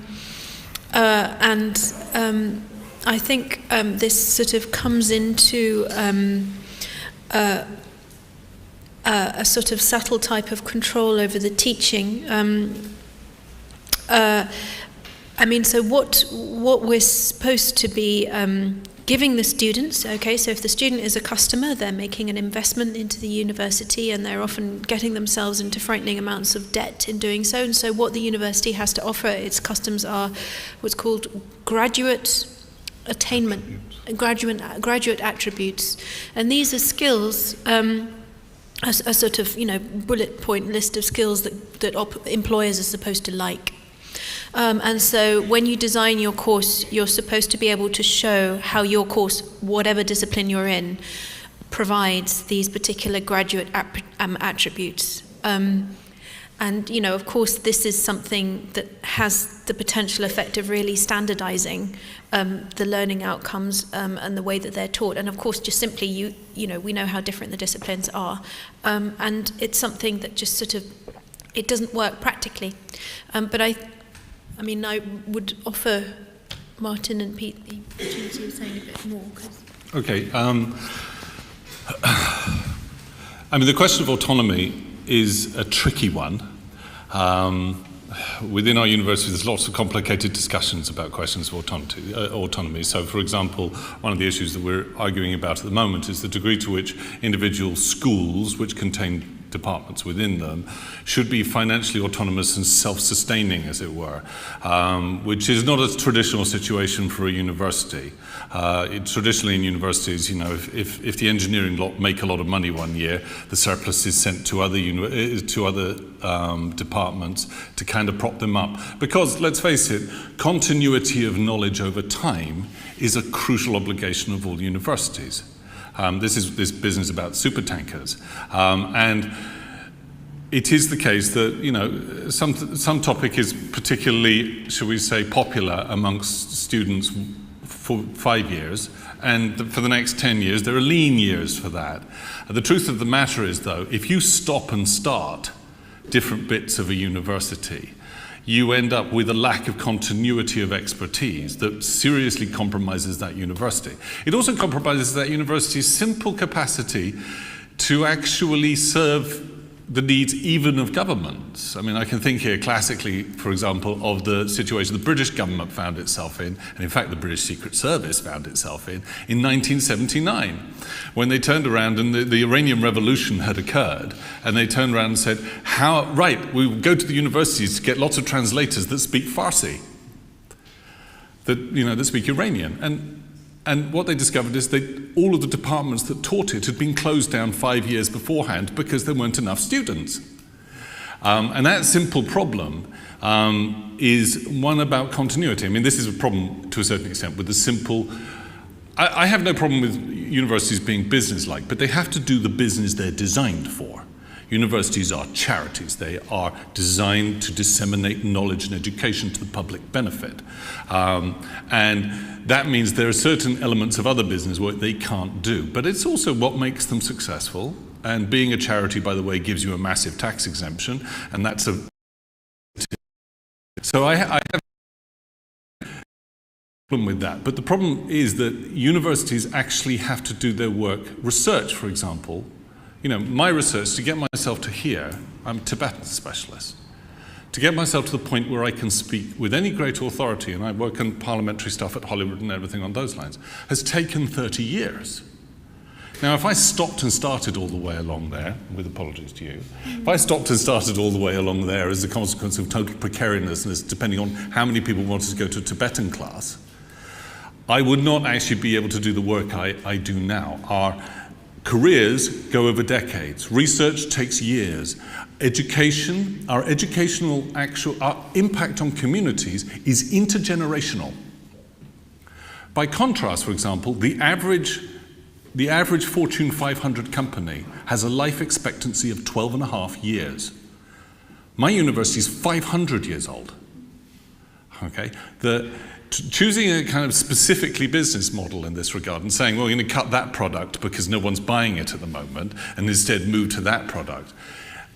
think this sort of comes into a sort of subtle type of control over the teaching. I mean, so what we're supposed to be giving the students, okay, so if the student is a customer, they're making an investment into the university and they're often getting themselves into frightening amounts of debt in doing so, and so what the university has to offer its customers are what's called graduate attainment, graduate attributes, and these are skills, a sort of, you know, bullet point list of skills that employers are supposed to like. And so when you design your course, you're supposed to be able to show how your course, whatever discipline you're in, provides these particular graduate attributes. And, you know, of course, this is something that has the potential effect of really standardizing the learning outcomes and the way that they're taught. And, of course, just simply, you know, we know how different the disciplines are. And it's something that just sort of, it doesn't work practically. But I mean, I would offer Martin and Pete the opportunity of saying a bit more. Okay. I mean, the question of autonomy is a tricky one. Within our university, there's lots of complicated discussions about questions of autonomy. So, for example, one of the issues that we're arguing about at the moment is the degree to which individual schools, which contain departments within them, should be financially autonomous and self-sustaining, as it were, which is not a traditional situation for a university. Traditionally in universities, you know, if the engineering lot make a lot of money one year, the surplus is sent to other departments to kind of prop them up. Because, let's face it, continuity of knowledge over time is a crucial obligation of all universities. This is this business about supertankers, and it is the case that, you know, some topic is particularly, shall we say, popular amongst students for 5 years, and for the next 10 years there are lean years for that. The truth of the matter is, though, if you stop and start different bits of a university, you end up with a lack of continuity of expertise that seriously compromises that university. It also compromises that university's simple capacity to actually serve the needs even of governments. I mean, I can think here classically, for example, of the situation the British government found itself in, and in fact the British Secret Service found itself in 1979, when they turned around and the Iranian Revolution had occurred, and they turned around and said, we will go to the universities to get lots of translators that speak Farsi, that speak Iranian. And what they discovered is that all of the departments that taught it had been closed down 5 years beforehand because there weren't enough students. And that simple problem is one about continuity. I mean, this is a problem to a certain extent with the simple... I have no problem with universities being business-like, but they have to do the business they're designed for. Universities are charities. They are designed to disseminate knowledge and education to the public benefit. And that means there are certain elements of other business work they can't do. But it's also what makes them successful. And being a charity, by the way, gives you a massive tax exemption. And that's a... So I have a problem with that. But the problem is that universities actually have to do their work. Research, for example. You know, my research, to get myself to here, I'm a Tibetan specialist. To get myself to the point where I can speak with any great authority, and I work on parliamentary stuff at Hollywood and everything on those lines, has taken 30 years. Now, if I stopped and started all the way along there, with apologies to you, if I stopped and started all the way along there as a consequence of total precariousness, depending on how many people wanted to go to a Tibetan class, I would not actually be able to do the work I do now. Our careers go over decades. Research takes years. Education, our impact on communities is intergenerational. By contrast, for example, the average Fortune 500 company has a life expectancy of 12.5 years. My university is 500 years old. Okay? Choosing a kind of specifically business model in this regard and saying, well, we're going to cut that product because no one's buying it at the moment and instead move to that product,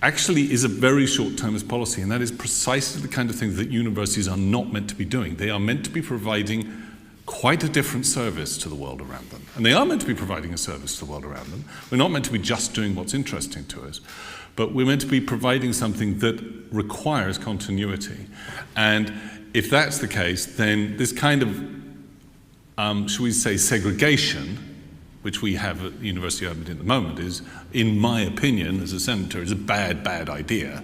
actually is a very short-termist policy, and that is precisely the kind of thing that universities are not meant to be doing. They are meant to be providing quite a different service to the world around them. And they are meant to be providing a service to the world around them. We're not meant to be just doing what's interesting to us, but we're meant to be providing something that requires continuity. And if that's the case, then this kind of, shall we say, segregation, which we have at the University of Aberdeen at the moment, is, in my opinion, as a senator, is a bad, bad idea.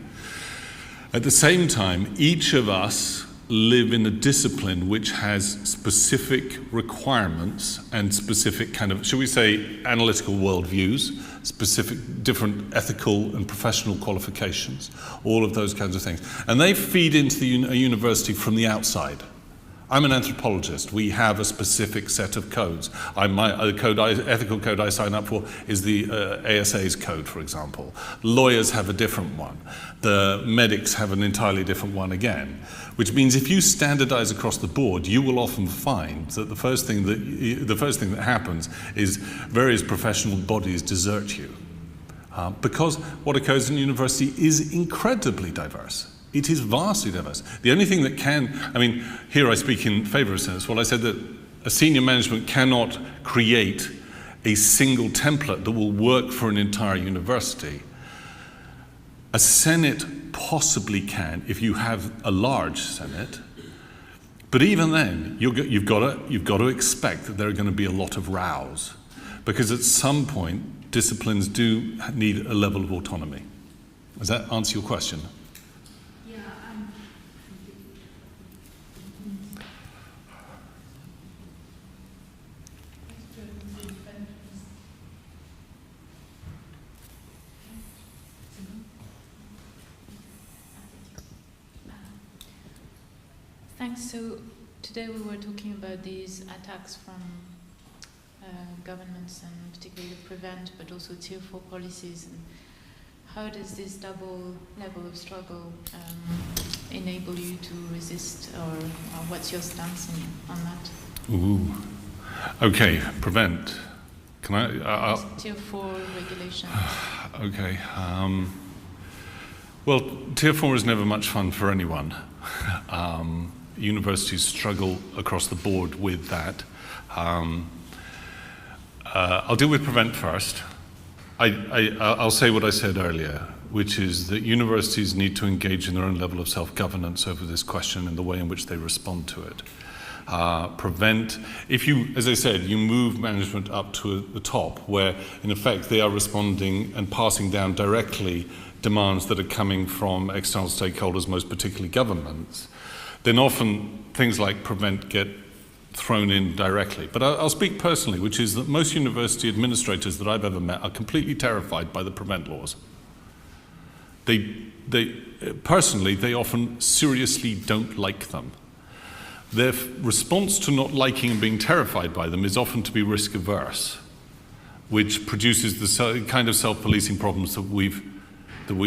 At the same time, each of us live in a discipline which has specific requirements and specific kind of, shall we say, analytical worldviews, specific different ethical and professional qualifications, all of those kinds of things. And they feed into a university from the outside. I'm an anthropologist. We have a specific set of codes. Ethical code I sign up for is the ASA's code, for example. Lawyers have a different one. The medics have an entirely different one again. Which means if you standardize across the board, you will often find that the first thing that happens is various professional bodies desert you. Because what occurs in university is incredibly diverse. It is vastly diverse. The only thing that here I speak in favor of Senates. Well, I said that a senior management cannot create a single template that will work for an entire university. A Senate possibly can if you have a large Senate, but even then, you've got to expect that there are going to be a lot of rows, because at some point, disciplines do need a level of autonomy. Does that answer your question? Thanks. So today we were talking about these attacks from governments, and particularly the PREVENT, but also Tier 4 policies. And how does this double level of struggle enable you to resist, or what's your stance on that? Ooh. Okay, PREVENT. Can I? Tier 4 regulation. Okay. Well, Tier 4 is never much fun for anyone. Universities struggle across the board with that. I'll deal with PREVENT first. I'll say what I said earlier, which is that universities need to engage in their own level of self-governance over this question and the way in which they respond to it. PREVENT, if you, as I said, you move management up to the top, where in effect they are responding and passing down directly demands that are coming from external stakeholders, most particularly governments, then often things like PREVENT get thrown in directly. But I'll speak personally, which is that most university administrators that I've ever met are completely terrified by the PREVENT laws. Personally, they often seriously don't like them. Their response to not liking and being terrified by them is often to be risk averse, which produces the kind of self-policing problems that we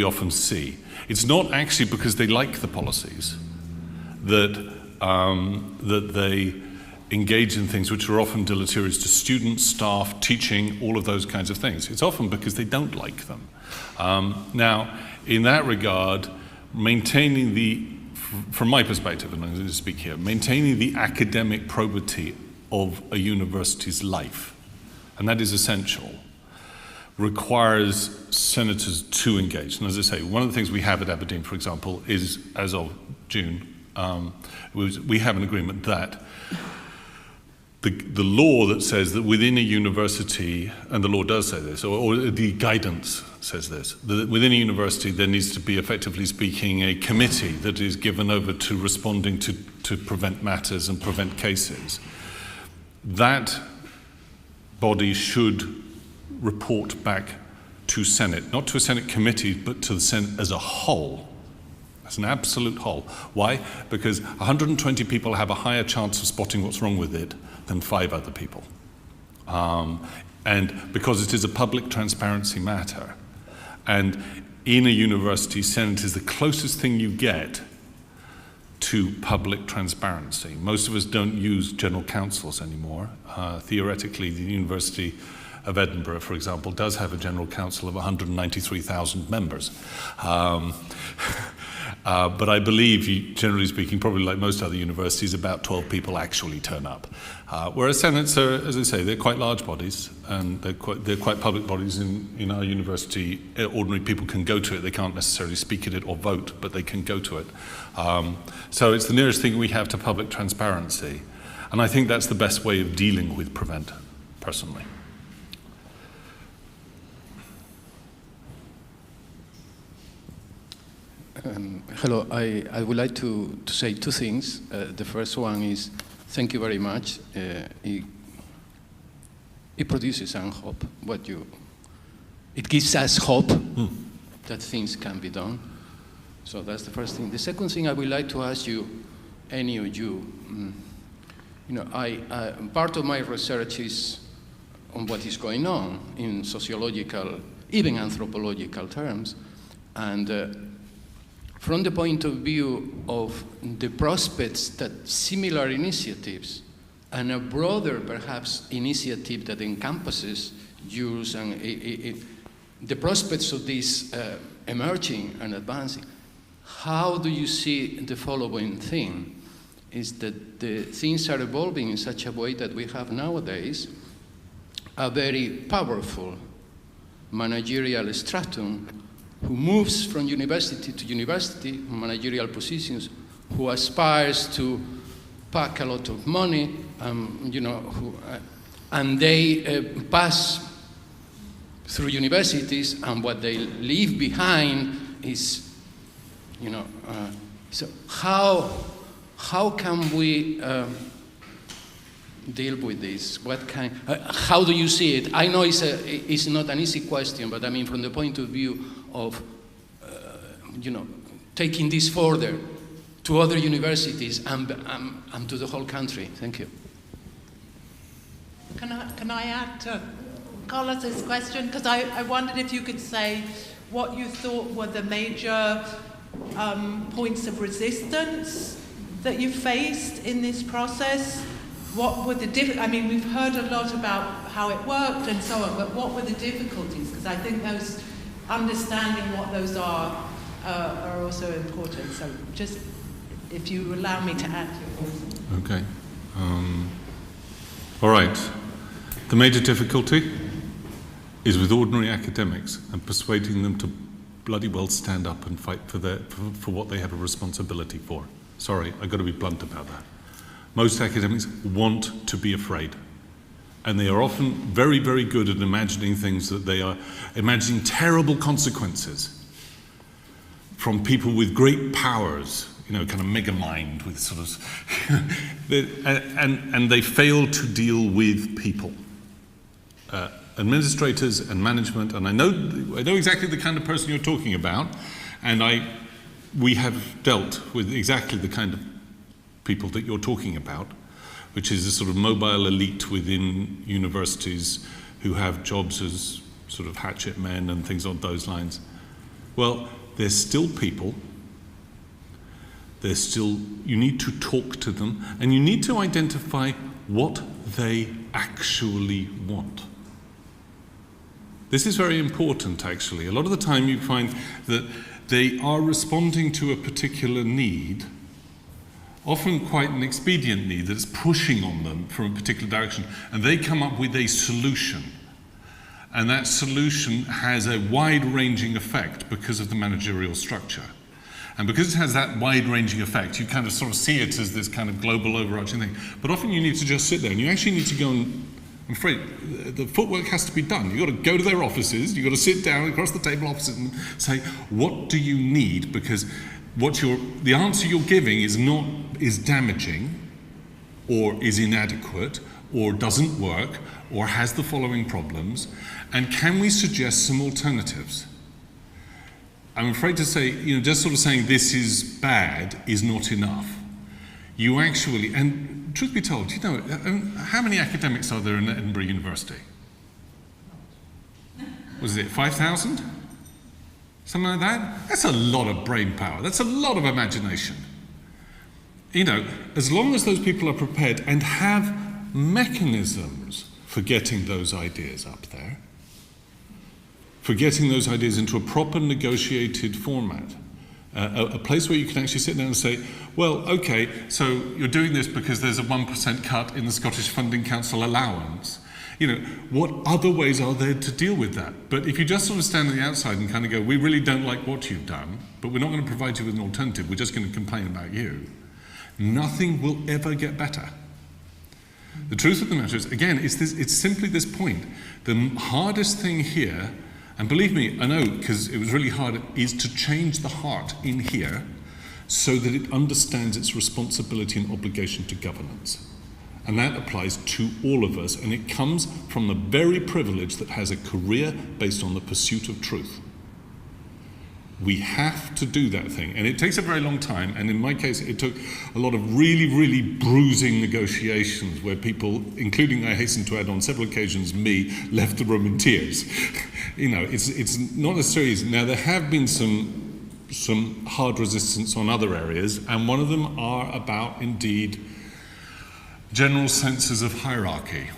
often see. It's not actually because they like the policies that they engage in things which are often deleterious to students, staff, teaching, all of those kinds of things. It's often because they don't like them. Now, in that regard, from my perspective, and I'm going to speak here, maintaining the academic probity of a university's life, and that is essential, requires senators to engage. And as I say, one of the things we have at Aberdeen, for example, is, as of June, we have an agreement that the law that says that within a university, and the law does say this, or the guidance says this, that within a university there needs to be, effectively speaking, a committee that is given over to responding to PREVENT matters and PREVENT cases. that body should report back to Senate, not to a Senate committee, but to the Senate as a whole, as an absolute whole. Why? Because 120 people have a higher chance of spotting what's wrong with it than 5 other people. And because it is a public transparency matter. And in a university, Senate is the closest thing you get to public transparency. Most of us don't use general councils anymore. Theoretically, the University of Edinburgh, for example, does have a general council of 193,000 members. But I believe, generally speaking, probably like most other universities, about 12 people actually turn up. Whereas senates are, as I say, they're quite large bodies, and they're quite public bodies. In our university, ordinary people can go to it. They can't necessarily speak at it or vote, but they can go to it. So it's the nearest thing we have to public transparency. And I think that's the best way of dealing with Prevent, personally. Hello, I would like to say 2 things. The first one is, thank you very much. It produces some hope. It gives us hope that things can be done. So that's the first thing. The second thing I would like to ask you, any of you, part of my research is on what is going on in sociological, even anthropological terms, and from the point of view of the prospects that similar initiatives and a broader, perhaps, initiative that encompasses yours and the prospects of this emerging and advancing, how do you see the following thing? Is that the things are evolving in such a way that we have nowadays a very powerful managerial stratum who moves from university to university, managerial positions, who aspires to pack a lot of money, and they pass through universities, and what they leave behind is, so how can we deal with this? How do you see it? I know it's not an easy question, but I mean from the point of view of, taking this further to other universities and to the whole country. Thank you. Can I add to Carlos's question? Because I wondered if you could say what you thought were the major points of resistance that you faced in this process. What were the we've heard a lot about how it worked and so on, but what were the difficulties? Because I think those understanding what those are also important. So just if you allow me to add to your Okay. All right. The major difficulty is with ordinary academics and persuading them to bloody well stand up and fight for what they have a responsibility for. Sorry, I've got to be blunt about that. Most academics want to be afraid. And they are often very, very good at imagining things that they are imagining terrible consequences from people with great powers, kind of mega mind with sort of, and they fail to deal with people. Administrators and management, and I know exactly the kind of person you're talking about, and we have dealt with exactly the kind of people that you're talking about, which is a sort of mobile elite within universities who have jobs as sort of hatchet men and things on those lines. Well, there's still people. You need to talk to them, and you need to identify what they actually want. This is very important, actually. A lot of the time you find that they are responding to a particular need, often quite an expedient need that's pushing on them from a particular direction, and they come up with a solution. And that solution has a wide-ranging effect because of the managerial structure. And because it has that wide-ranging effect, you kind of sort of see it as this kind of global overarching thing. But often you need to just sit there, and you actually need to go and, I'm afraid, the footwork has to be done. You've got to go to their offices, you've got to sit down across the table opposite and say, what do you need? Because the answer you're giving is damaging or is inadequate or doesn't work, or has the following problems, and can we suggest some alternatives? I'm afraid to say, just sort of saying this is bad is not enough. You actually, and truth be told, how many academics are there in Edinburgh University? Was it 5,000? Something like that? That's a lot of brain power. That's a lot of imagination. As long as those people are prepared and have mechanisms for getting those ideas up there, for getting those ideas into a proper negotiated format, a place where you can actually sit down and say, well, okay, so you're doing this because there's a 1% cut in the Scottish Funding Council allowance. What other ways are there to deal with that? But if you just sort of stand on the outside and kind of go, we really don't like what you've done, but we're not going to provide you with an alternative, we're just going to complain about you, nothing will ever get better. The truth of the matter is, again, it's simply this point. The hardest thing here, and believe me, I know, because it was really hard, is to change the heart in here so that it understands its responsibility and obligation to governance. And that applies to all of us, and it comes from the very privilege that has a career based on the pursuit of truth. We have to do that thing, and it takes a very long time, and in my case it took a lot of really, really bruising negotiations where people, including, I hasten to add, on several occasions me, left the room in tears. It's not necessarily easy. Now there have been some hard resistance on other areas, and one of them are about, indeed, general senses of hierarchy.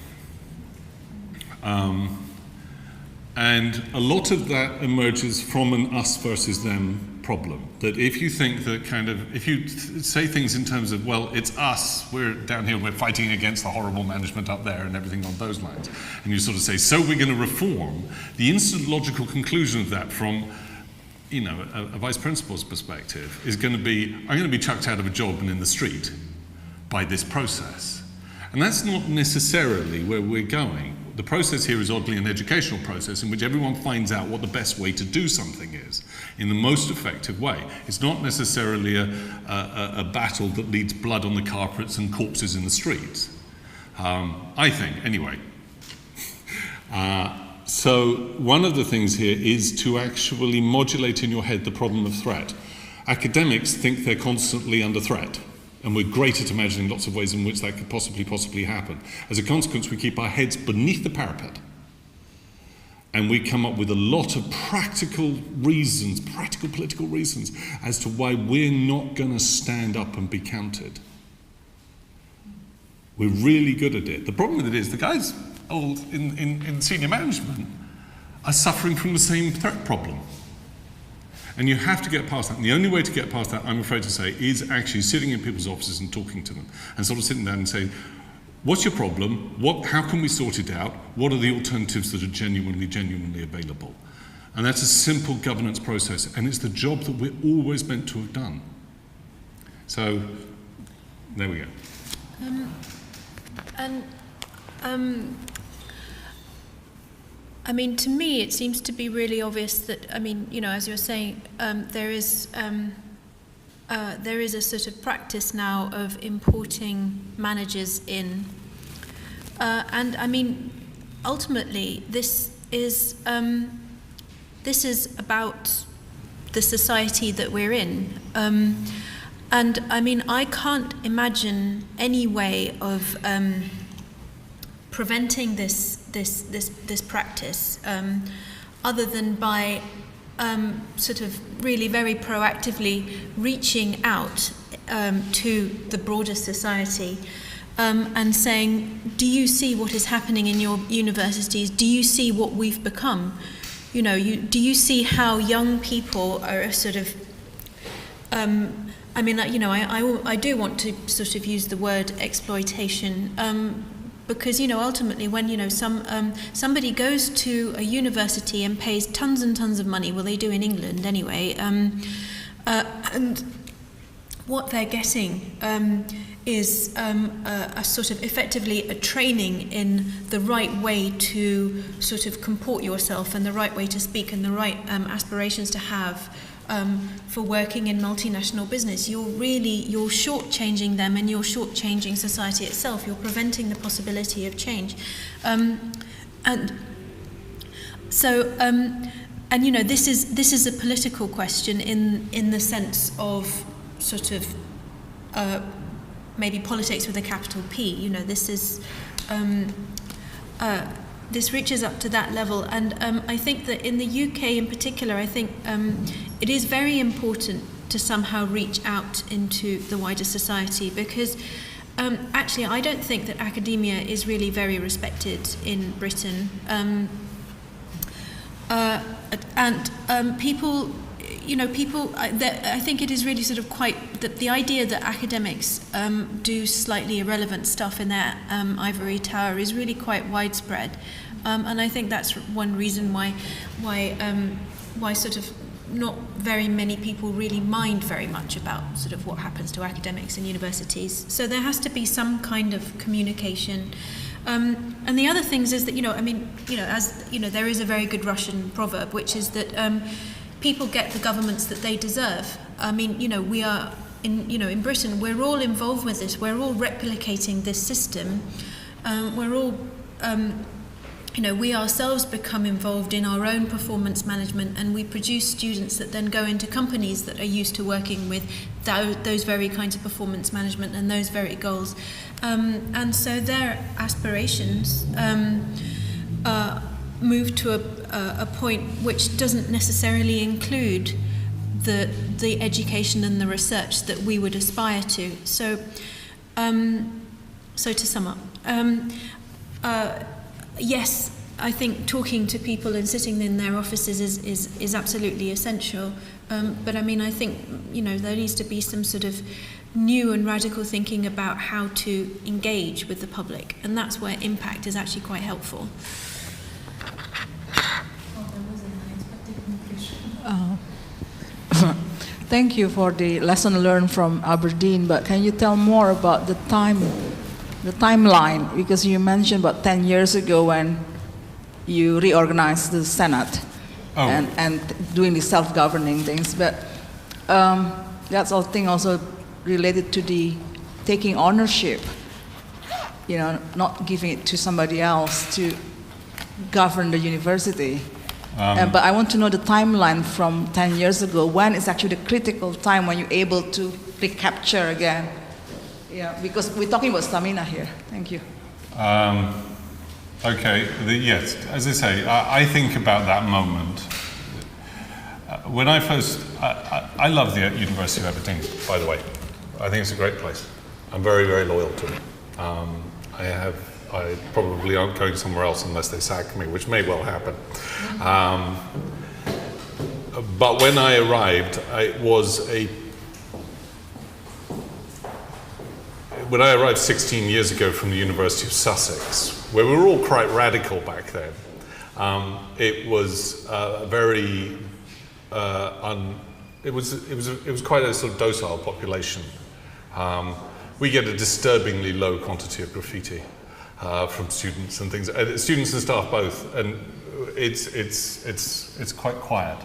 And a lot of that emerges from an us versus them problem. That if you think that if you say things in terms of, well, it's us, we're down here, we're fighting against the horrible management up there and everything on those lines, and you sort of say, so we're going to reform, the instant logical conclusion of that from a vice principal's perspective is going to be, I'm going to be chucked out of a job and in the street by this process. And that's not necessarily where we're going. The process here is oddly an educational process in which everyone finds out what the best way to do something is in the most effective way. It's not necessarily a battle that leads blood on the carpets and corpses in the streets. I think, anyway. So one of the things here is to actually modulate in your head the problem of threat. Academics think they're constantly under threat. And we're great at imagining lots of ways in which that could possibly happen. As a consequence, we keep our heads beneath the parapet. And we come up with a lot of practical political reasons, as to why we're not going to stand up and be counted. We're really good at it. The problem with it is the guys in senior management are suffering from the same threat problem. And you have to get past that. And the only way to get past that, I'm afraid to say, is actually sitting in people's offices and talking to them. And sort of sitting down and saying, what's your problem? How can we sort it out? What are the alternatives that are genuinely available? And that's a simple governance process. And it's the job that we're always meant to have done. So, there we go. To me, it seems to be really obvious that, as you were saying, there is a sort of practice now of importing managers in. Ultimately, this is about the society that we're in. I can't imagine any way of preventing this practice, other than by sort of really very proactively reaching out to the broader society and saying, do you see what is happening in your universities? Do you see what we've become? Do you see how young people are sort of I do want to sort of use the word exploitation, because ultimately when somebody goes to a university and pays tons and tons of money, well, they do in England anyway, and what they're getting is a sort of effectively a training in the right way to sort of comport yourself and the right way to speak and the right aspirations to have for working in multinational business. You're shortchanging them, and you're shortchanging society itself. You're preventing the possibility of change, and so you know, this is a political question in the sense of sort of maybe politics with a capital P. You know, this is. This reaches up to that level, and I think that in the UK in particular, I think it is very important to somehow reach out into the wider society, because actually I don't think that academia is really very respected in Britain, and people, you know, I think it is really sort of quite the idea that academics do slightly irrelevant stuff in their ivory tower is really quite widespread, and I think that's one reason why sort of not very many people really mind very much about sort of what happens to academics in universities. So there has to be some kind of communication. And the other things is that, you know, I mean, you know, as you know, there is a very good Russian proverb, which is that people get the governments that they deserve. I mean, you know, we are in Britain, we're all involved with this. We're all replicating this system. We're all, you know, we ourselves become involved in our own performance management, and we produce students that then go into companies that are used to working with those very kinds of performance management and those very goals. And so their aspirations move to a point which doesn't necessarily include the education and the research that we would aspire to. So, so to sum up, yes, I think talking to people and sitting in their offices is absolutely essential. But I mean, I think, you know, there needs to be some sort of new and radical thinking about how to engage with the public, and that's where impact is actually quite helpful. Thank you for the lesson learned from Aberdeen, but can you tell more about the timeline? Because you mentioned about 10 years ago when you reorganized the Senate and doing the self-governing things, but that's all thing also related to the taking ownership, you know, not giving it to somebody else to govern the university. But I want to know the timeline from 10 years ago. When is actually the critical time when you're able to recapture again? Yeah, because we're talking about stamina here. Thank you. Okay, yes, as I say, I think about that moment. When I first, I love the University of Aberdeen, by the way. I think it's a great place. I'm very, very loyal to it. I probably aren't going somewhere else unless they sack me, which may well happen. But when I arrived, when I arrived 16 years ago from the University of Sussex, where we were all quite radical back then, it was very it was quite a sort of docile population. We get a disturbingly low quantity of graffiti from students and things, students and staff both, and it's quite quiet.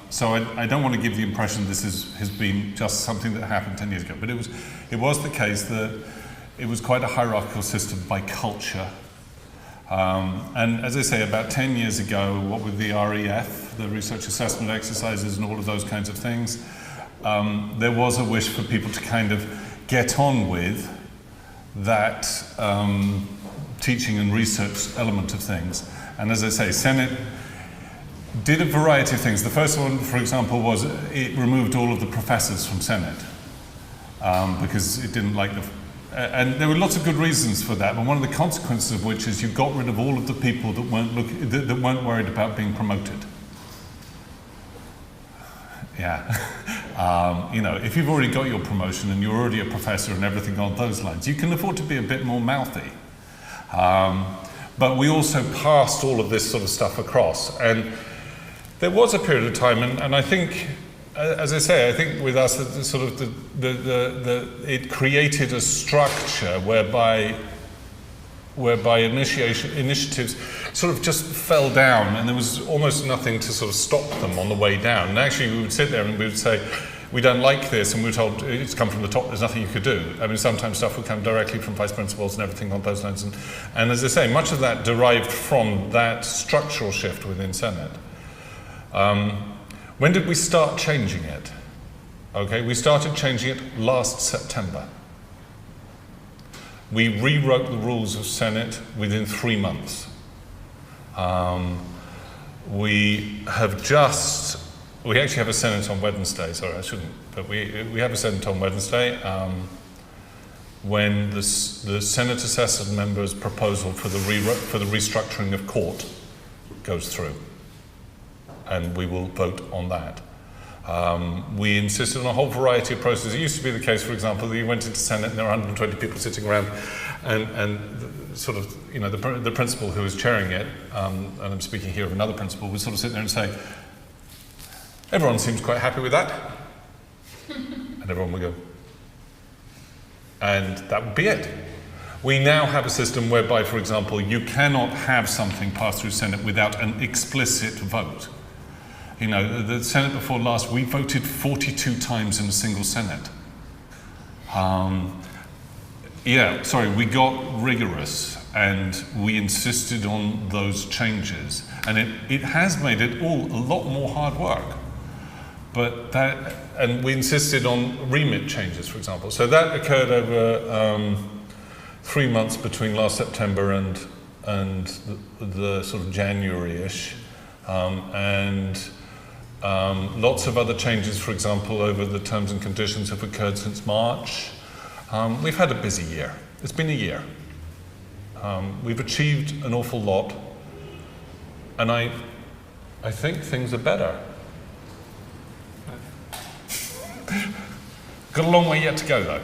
So I don't want to give the impression this has been just something that happened 10 years ago, but it was the case that it was quite a hierarchical system by culture. And as I say, about 10 years ago, what with the REF, the research assessment exercises and all of those kinds of things, there was a wish for people to kind of get on with that teaching and research element of things. And as I say, Senate did a variety of things. The first one, for example, was it removed all of the professors from Senate because it didn't like and there were lots of good reasons for that, but one of the consequences of which is you got rid of all of the people that weren't worried about being promoted. Yeah, you know, if you've already got your promotion and you're already a professor and everything on those lines, you can afford to be a bit more mouthy. But we also passed all of this sort of stuff across, and there was a period of time, and I think, as I say, I think with us, it created a structure whereby whereby initiatives sort of just fell down, and there was almost nothing to sort of stop them on the way down. And actually we would sit there and we would say, we don't like this, and we were told it's come from the top, there's nothing you could do. I mean, sometimes stuff would come directly from vice principals and everything on those lines. And as I say, much of that derived from that structural shift within Senate. When did we start changing it? Okay, we started changing it last September. We rewrote the rules of Senate within 3 months. We actually have a Senate on Wednesday, sorry I shouldn't, but we have a Senate on Wednesday when the Senate assessed members' proposal for the restructuring of court goes through, and we will vote on that. We insisted on a whole variety of processes. It used to be the case, for example, that you went into Senate and there were 120 people sitting around, and sort of, you know, the principal who was chairing it, and I'm speaking here of another principal, would sort of sit there and say, everyone seems quite happy with that. And everyone would go. And that would be it. We now have a system whereby, for example, you cannot have something pass through Senate without an explicit vote. You know, the Senate before last, we voted 42 times in a single Senate. We got rigorous and we insisted on those changes. And it has made it all a lot more hard work. And we insisted on remit changes, for example. So that occurred over 3 months between last September and the sort of January-ish. Lots of other changes, for example, over the terms and conditions have occurred since March. We've had a busy year. It's been a year. We've achieved an awful lot, and I think things are better. Got a long way yet to go, though.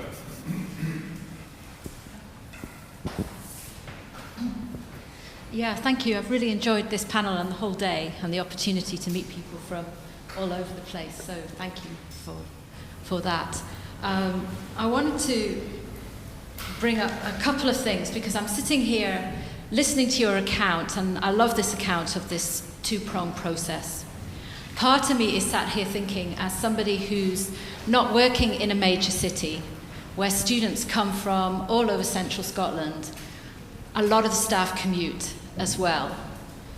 Yeah, thank you. I've really enjoyed this panel and the whole day and the opportunity to meet people from all over the place. So thank you for that. I wanted to bring up a couple of things because I'm sitting here listening to your account, and I love this account of this two-pronged process. Part of me is sat here thinking, as somebody who's not working in a major city, where students come from all over central Scotland, a lot of the staff commute as well.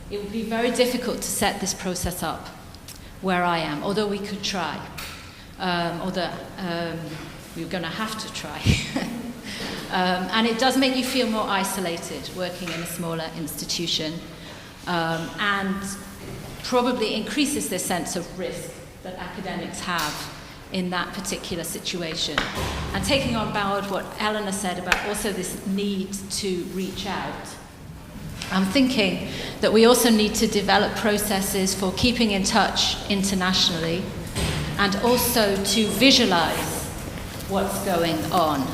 It would be very difficult to set this process up where I am, although we could try. We're going to have to try. And it does make you feel more isolated working in a smaller institution, and probably increases this sense of risk that academics have in that particular situation. And taking on board what Eleanor said about also this need to reach out, I'm thinking that we also need to develop processes for keeping in touch internationally and also to visualize what's going on.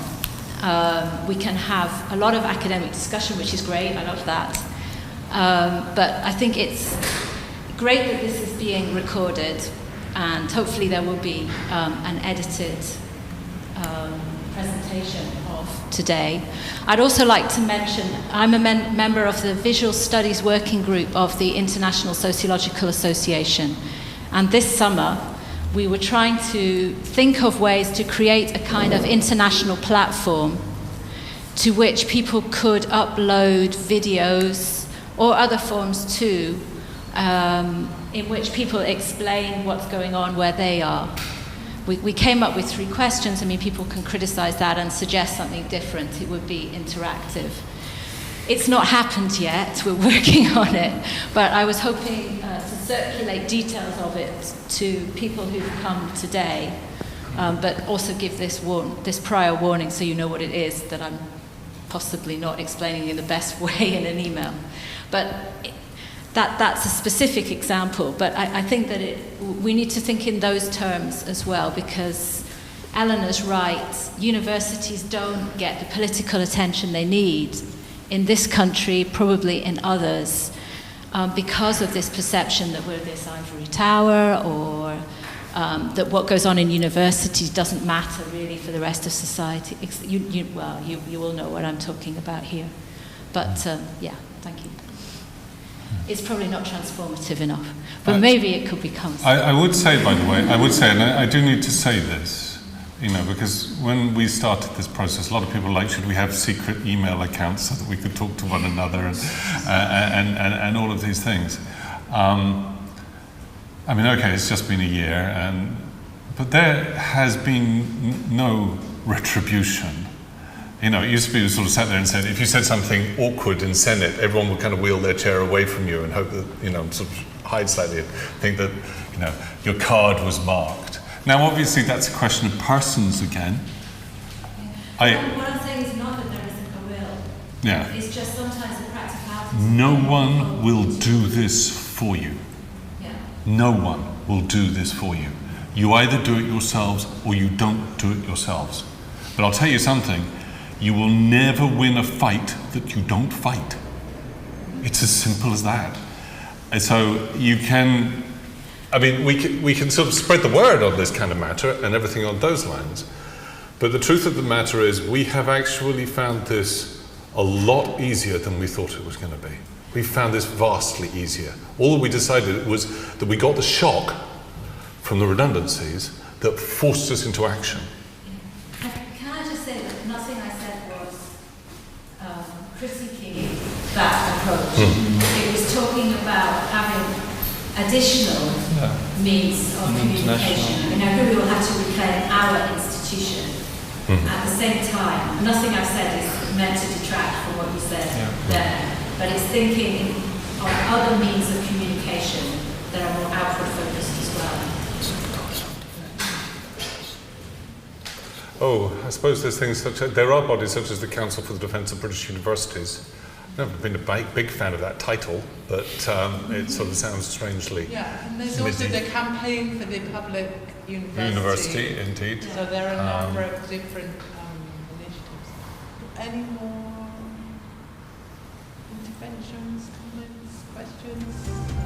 We can have a lot of academic discussion, which is great, I love that. But I think it's great that this is being recorded, and hopefully there will be an edited presentation of today. I'd also like to mention, I'm a member of the Visual Studies Working Group of the International Sociological Association, and this summer we were trying to think of ways to create a kind of international platform to which people could upload videos or other forms too, in which people explain what's going on where they are. We came up with 3 questions. I mean, people can criticize that and suggest something different. It would be interactive. It's not happened yet. We're working on it. But I was hoping to circulate details of it to people who've come today, but also give this prior warning so you know what it is that I'm possibly not explaining in the best way in an email. But that's a specific example, but I think that we need to think in those terms as well, because Eleanor's right, universities don't get the political attention they need in this country, probably in others, because of this perception that we're this ivory tower, or that what goes on in universities doesn't matter really for the rest of society. You will know what I'm talking about here. But yeah, thank you. It's probably not transformative enough, but maybe it could become. I would say, by the way, and I do need to say this, because when we started this process, a lot of people were like, should we have secret email accounts so that we could talk to one another and all of these things. Okay, it's just been a year, but there has been no retribution. It used to be we sort of sat there and said, if you said something awkward in Senate, everyone would kind of wheel their chair away from you and hope that, sort of hide slightly, think that, your card was marked. Now, obviously, that's a question of persons again. What I'm saying is not that there isn't a will. Yeah. It's just sometimes the practicality. No one will do this for you. Yeah. No one will do this for you. You either do it yourselves or you don't do it yourselves. But I'll tell you something. You will never win a fight that you don't fight. It's as simple as that. And so you can, we can sort of spread the word on this kind of matter and everything on those lines. But the truth of the matter is we have actually found this a lot easier than we thought it was going to be. We found this vastly easier. All that we decided was that we got the shock from the redundancies that forced us into action. Critiquing that approach. It was talking about having additional means of communication. We will have to reclaim our institution. At the same time, nothing I've said is meant to detract from what you said there, but it's thinking of other means of communication that are more outward focused as well. I suppose there's things there are bodies such as the Council for the Defence of British Universities. I've never been a big fan of that title, but it sort of sounds strangely. Yeah, and there's also the Campaign for the Public University. University, indeed. So there are a number of different initiatives. Any more interventions, comments, questions?